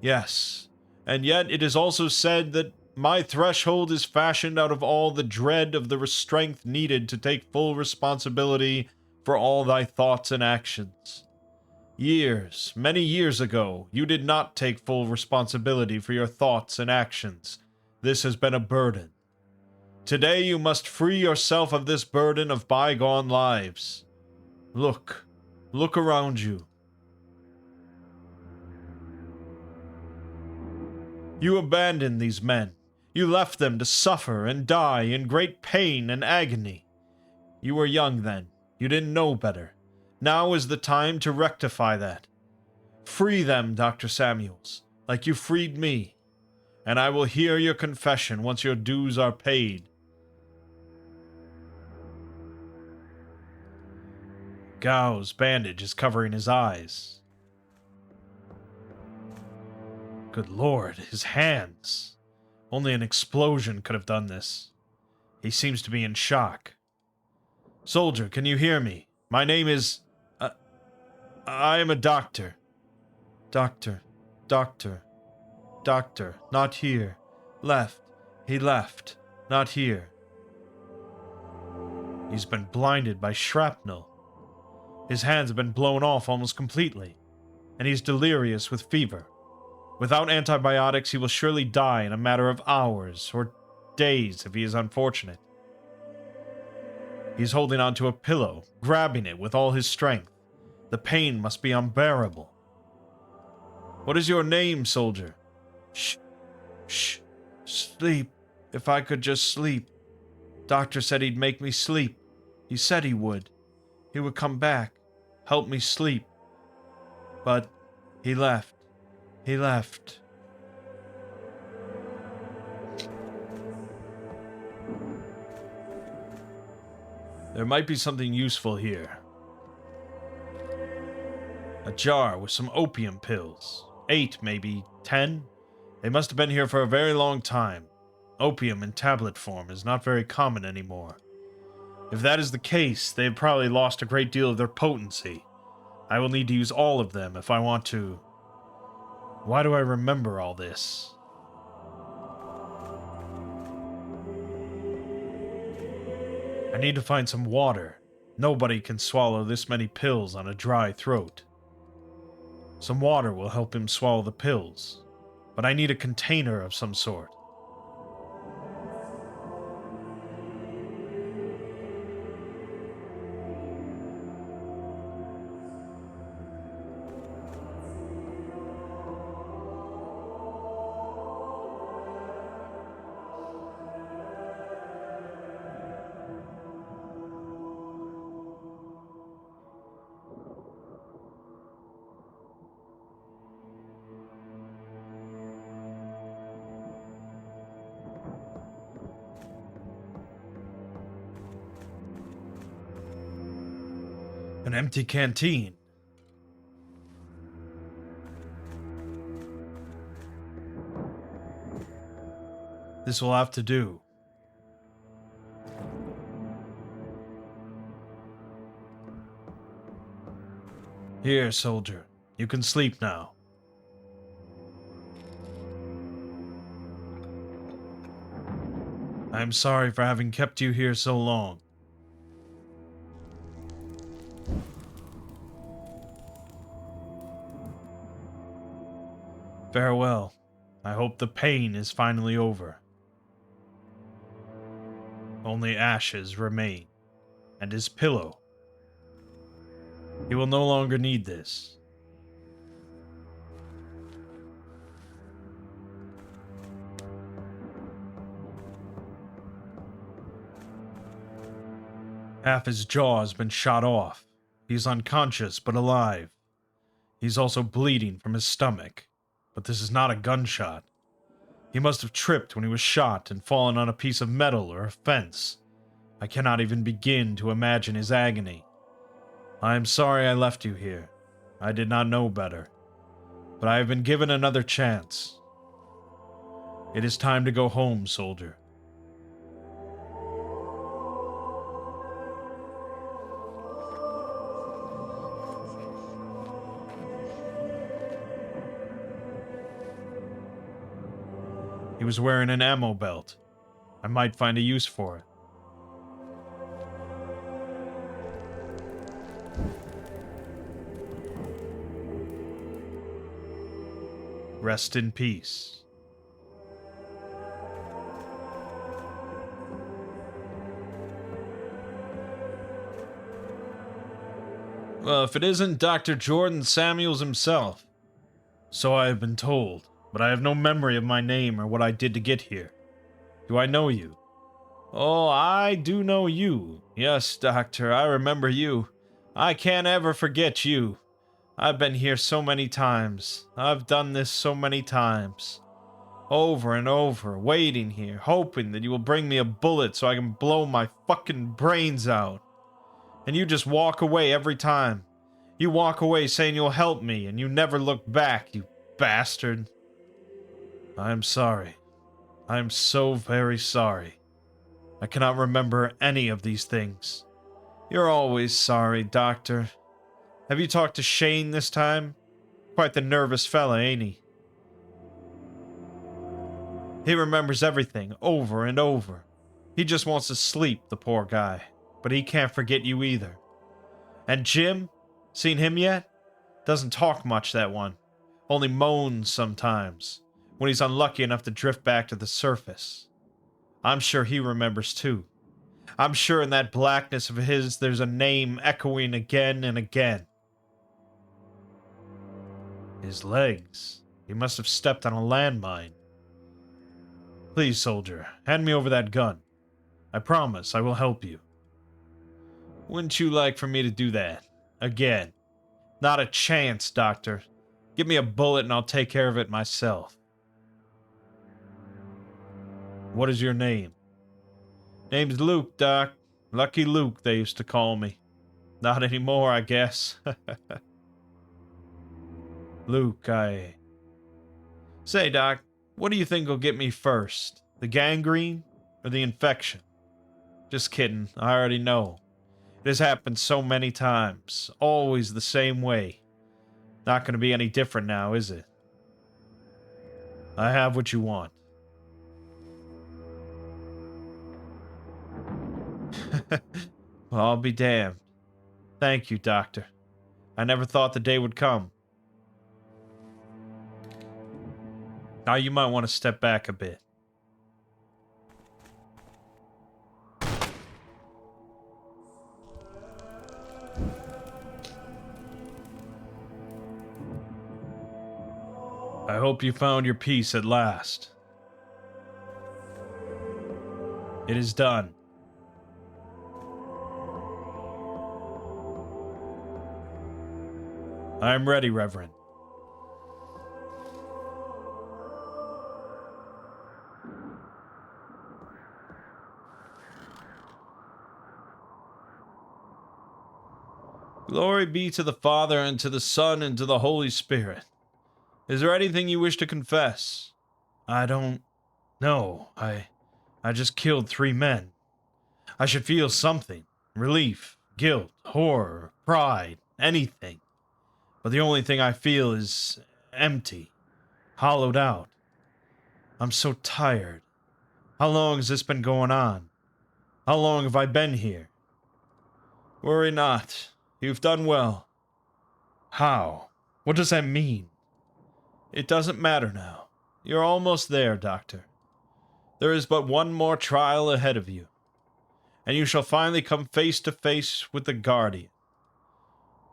Yes, and yet it is also said that my threshold is fashioned out of all the dread of the strength needed to take full responsibility for all thy thoughts and actions. Years, many years ago, you did not take full responsibility for your thoughts and actions. This has been a burden. Today you must free yourself of this burden of bygone lives. Look around you. You abandoned these men. You left them to suffer and die in great pain and agony. You were young then. You didn't know better. Now is the time to rectify that. Free them, Dr. Samuels, like you freed me, and I will hear your confession once your dues are paid. Gao's bandage is covering his eyes. Good Lord, his hands. Only an explosion could have done this. He seems to be in shock. Soldier, can you hear me? My name is... I am a doctor. Doctor. Not here. Left. He left. Not here. He's been blinded by shrapnel. His hands have been blown off almost completely, and he's delirious with fever. Without antibiotics, he will surely die in a matter of hours, or days if he is unfortunate. He's holding onto a pillow, grabbing it with all his strength. The pain must be unbearable. What is your name, soldier? Shh. Sleep. If I could just sleep. Doctor said he'd make me sleep. He said he would. He would come back, help me sleep. But he left. He left. There might be something useful here. A jar with some opium pills. 8, maybe 10. They must have been here for a very long time. Opium in tablet form is not very common anymore. If that is the case, they have probably lost a great deal of their potency. I will need to use all of them if I want to... Why do I remember all this? I need to find some water. Nobody can swallow this many pills on a dry throat. Some water will help him swallow the pills, but I need a container of some sort. An empty canteen. This will have to do. Here, soldier. You can sleep now. I am sorry for having kept you here so long. Farewell. I hope the pain is finally over. Only ashes remain, and his pillow. He will no longer need this. Half his jaw has been shot off. He's unconscious but alive. He's also bleeding from his stomach, but this is not a gunshot. He must have tripped when he was shot and fallen on a piece of metal or a fence. I cannot even begin to imagine his agony. I am sorry I left you here. I did not know better. But I have been given another chance. It is time to go home, soldier. He was wearing an ammo belt. I might find a use for it. Rest in peace. Well, if it isn't Dr. Jordan Samuels himself. So I have been told, but I have no memory of my name or what I did to get here. Do I know you? Oh, I do know you. Yes, Doctor, I remember you. I can't ever forget you. I've been here so many times. I've done this so many times. Over and over, waiting here, hoping that you will bring me a bullet so I can blow my fucking brains out. And you just walk away every time. You walk away saying you'll help me, and you never look back, you bastard. I am sorry. I am so very sorry. I cannot remember any of these things. You're always sorry, Doctor. Have you talked to Shane this time? Quite the nervous fella, ain't he? He remembers everything, over and over. He just wants to sleep, the poor guy. But he can't forget you either. And Jim? Seen him yet? Doesn't talk much, that one. Only moans sometimes, when he's unlucky enough to drift back to the surface. I'm sure he remembers too. I'm sure in that blackness of his there's a name echoing again and again. His legs. He must have stepped on a landmine. Please, soldier, hand me over that gun. I promise I will help you. Wouldn't you like for me to do that? Again. Not a chance, Doctor. Give me a bullet and I'll take care of it myself. What is your name? Name's Luke, Doc. Lucky Luke, they used to call me. Not anymore, I guess. Luke, Say, Doc, what do you think will get me first? The gangrene or the infection? Just kidding, I already know. It has happened so many times, always the same way. Not gonna be any different now, is it? I have what you want. Well, I'll be damned. Thank you, Doctor. I never thought the day would come. Now you might want to step back a bit. I hope you found your peace at last. It is done. I am ready, Reverend. Glory be to the Father, and to the Son, and to the Holy Spirit. Is there anything you wish to confess? I don't know. I just killed 3 men. I should feel something. Relief, guilt, horror, pride, anything. But the only thing I feel is empty, hollowed out. I'm so tired. How long has this been going on? How long have I been here? Worry not. You've done well. How? What does that mean? It doesn't matter now. You're almost there, Doctor. There is but one more trial ahead of you, and you shall finally come face to face with the Guardian.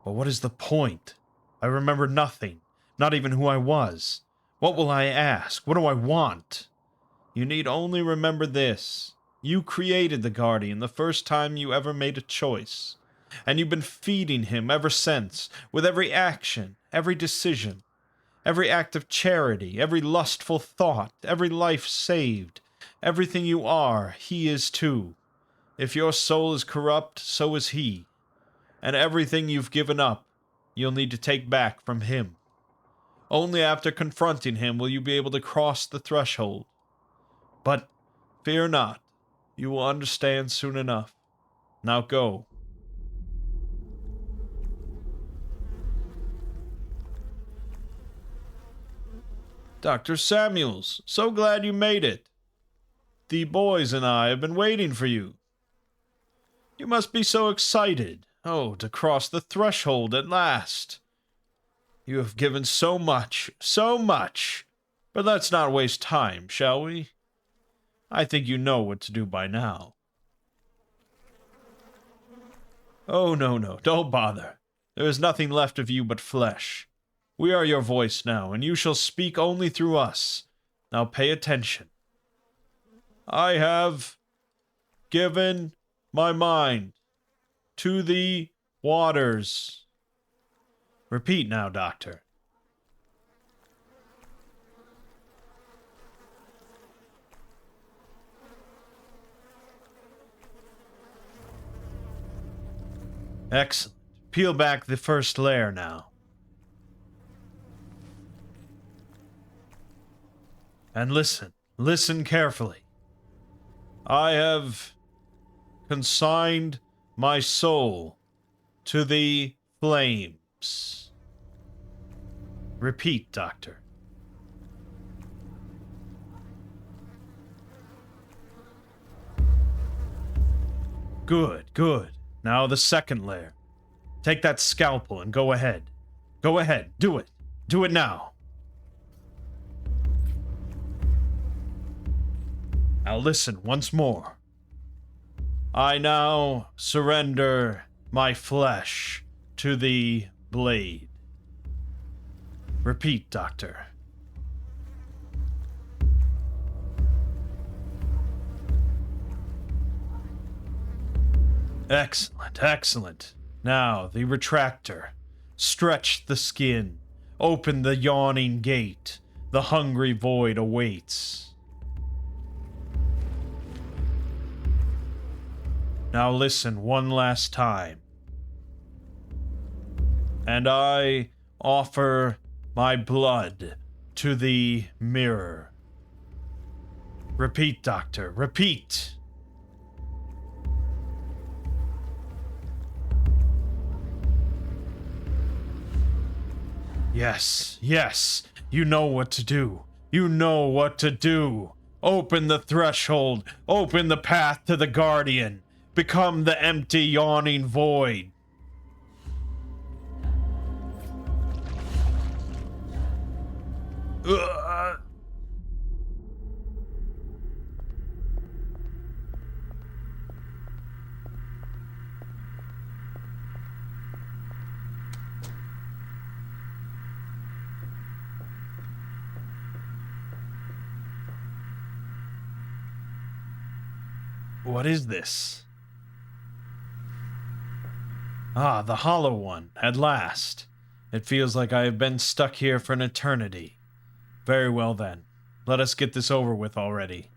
But what is the point? I remember nothing, not even who I was. What will I ask? What do I want? You need only remember this. You created the Guardian the first time you ever made a choice, and you've been feeding him ever since, with every action, every decision, every act of charity, every lustful thought, every life saved, everything you are, he is too. If your soul is corrupt, so is he. And everything you've given up, you'll need to take back from him. Only after confronting him will you be able to cross the threshold. But fear not, you will understand soon enough. Now go. Dr. Samuels, so glad you made it. The boys and I have been waiting for you. You must be so excited. Oh, to cross the threshold at last. You have given so much, so much. But let's not waste time, shall we? I think you know what to do by now. Oh, no, don't bother. There is nothing left of you but flesh. We are your voice now, and you shall speak only through us. Now pay attention. I have given my mind to the waters. Repeat now, Doctor. Excellent. Peel back the first layer now. And listen carefully. I have consigned my soul to the flames. Repeat, Doctor. Good. Now the second layer. Take that scalpel and go ahead. Go ahead, do it. Do it now. Now listen once more. I now surrender my flesh to the blade. Repeat, Doctor. Excellent. Now, the retractor. Stretch the skin. Open the yawning gate. The hungry void awaits. Now listen one last time. And I offer my blood to the mirror. Repeat, Doctor, repeat. Yes, you know what to do. You know what to do. Open the threshold. Open the path to the Guardian. Become the empty, yawning void. What is this? Ah, the hollow one, at last. It feels like I have been stuck here for an eternity. Very well then. Let us get this over with already.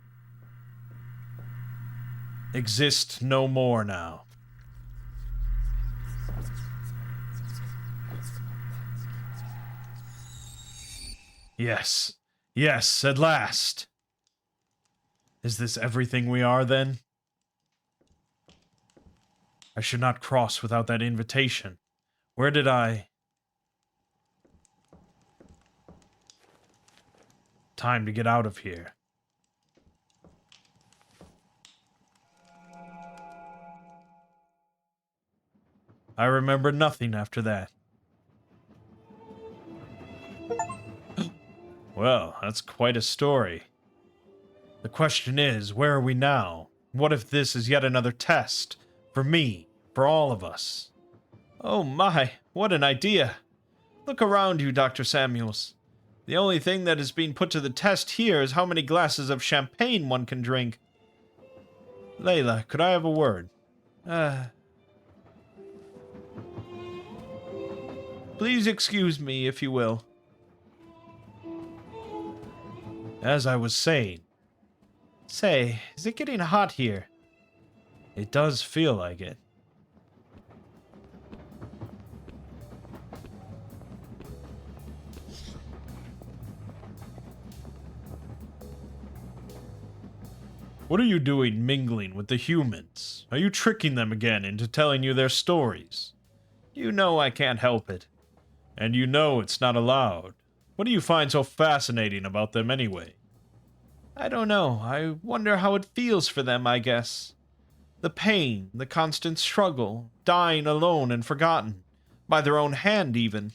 Exist no more now. Yes. Yes, at last. Is this everything we are, then? I should not cross without that invitation. Where did I... Time to get out of here. I remember nothing after that. Well, that's quite a story. The question is, where are we now? What if this is yet another test? For me, for all of us. Oh my, what an idea. Look around you, Dr. Samuels. The only thing that is being put to the test here is how many glasses of champagne one can drink. Layla, could I have a word? Please excuse me, if you will. As I was saying. Say, is it getting hot here? It does feel like it. What are you doing mingling with the humans? Are you tricking them again into telling you their stories? You know I can't help it. And you know it's not allowed. What do you find so fascinating about them anyway? I don't know. I wonder how it feels for them, I guess. The pain, the constant struggle, dying alone and forgotten. By their own hand, even.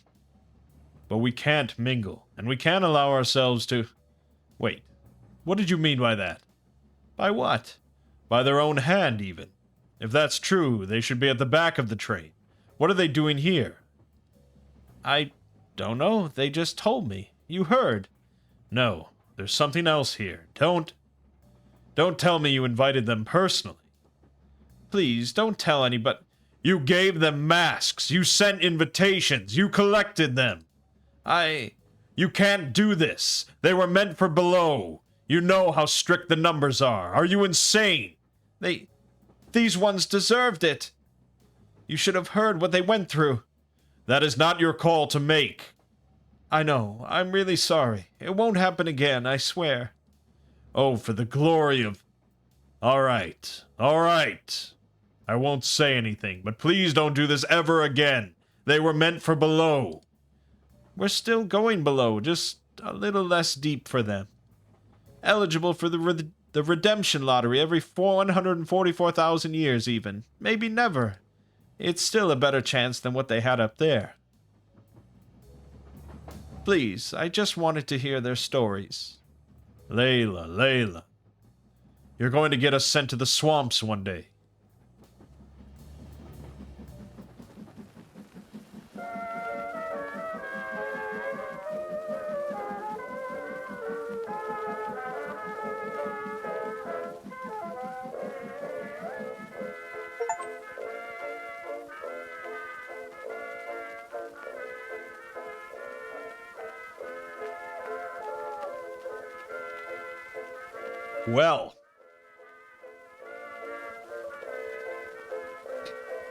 But we can't mingle, and we can't allow ourselves to... Wait, what did you mean by that? By what? By their own hand, even. If that's true, they should be at the back of the train. What are they doing here? I don't know. They just told me. You heard. No, there's something else here. Don't tell me you invited them personally. Please, don't tell anybody. You gave them masks. You sent invitations. You collected them. You can't do this. They were meant for below. You know how strict the numbers are. Are you insane? These ones deserved it. You should have heard what they went through. That is not your call to make. I know. I'm really sorry. It won't happen again, I swear. Oh, for the glory of... All right. I won't say anything, but please don't do this ever again. They were meant for below. We're still going below, just a little less deep for them. Eligible for the redemption lottery every 144,000 years even. Maybe never. It's still a better chance than what they had up there. Please, I just wanted to hear their stories. Layla. You're going to get us sent to the swamps one day. Well,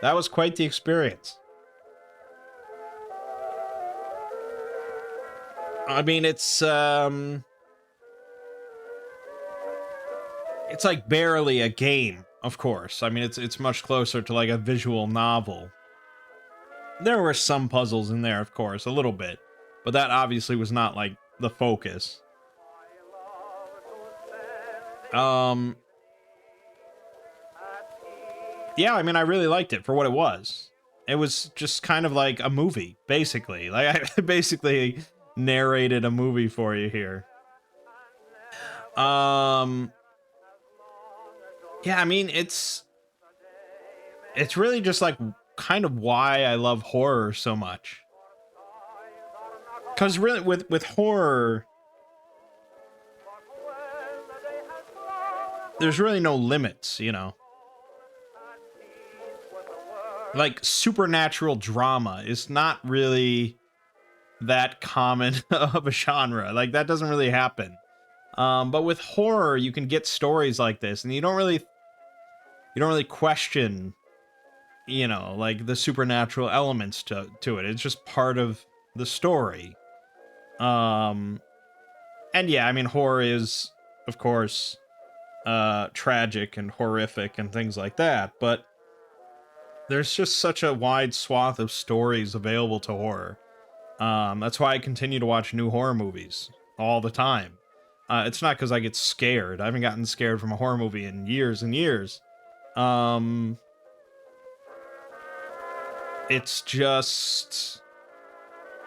that was quite the experience. I mean, it's like barely a game, of course. I mean, it's much closer to like a visual novel. There were some puzzles in there, of course, a little bit, but that obviously was not like the focus. Yeah, I mean, I really liked it for what it was. It was just kind of like a movie, basically. Like, I basically narrated a movie for you here. Yeah, I mean, it's really just like kind of why I love horror so much. Because really, with horror, there's really no limits, you know? Like, supernatural drama is not really that common of a genre. Like, that doesn't really happen. But with horror, you can get stories like this, and you don't really question, you know, like, the supernatural elements to it. It's just part of the story. And yeah, I mean, horror is, of course, tragic and horrific and things like that, but there's just such a wide swath of stories available to horror. That's why I continue to watch new horror movies all the time. It's not because I get scared. I haven't gotten scared from a horror movie in years and years. It's just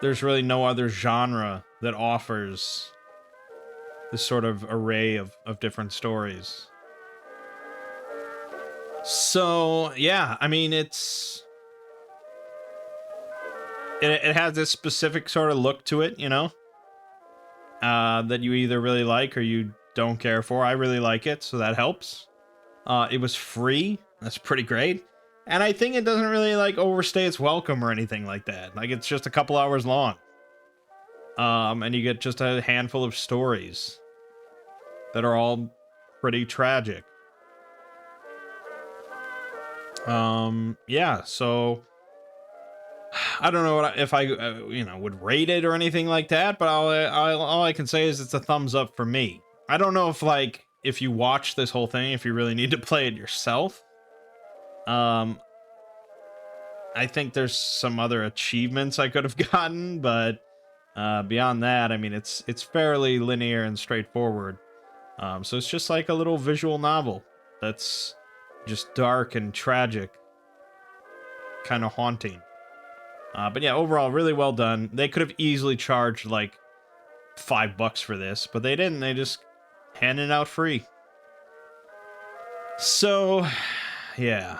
there's really no other genre that offers this sort of array of different stories. So yeah, I mean it has this specific sort of look to it, you know, that you either really like or you don't care for. I really like it, so that helps. It was free. That's pretty great. And I think it doesn't really like overstay its welcome or anything like that. Like it's just a couple hours long. And you get just a handful of stories that are all pretty tragic. Yeah, so I don't know if I would rate it or anything like that, but all I can say is it's a thumbs up for me. I don't know if you watch this whole thing, if you really need to play it yourself. I think there's some other achievements I could have gotten, but beyond that, I mean, it's fairly linear and straightforward. So it's just like a little visual novel that's just dark and tragic, kind of haunting. But yeah, overall, really well done. They could have easily charged like $5 for this, but they didn't. They just handed it out free. So, yeah.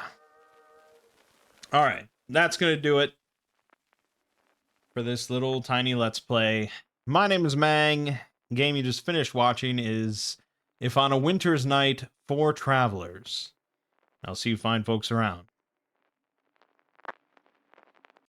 All right, that's gonna do it for this little tiny Let's Play. My name is Mangg. The game you just finished watching is If on a Winter's Night for Travelers. I'll see you fine folks around.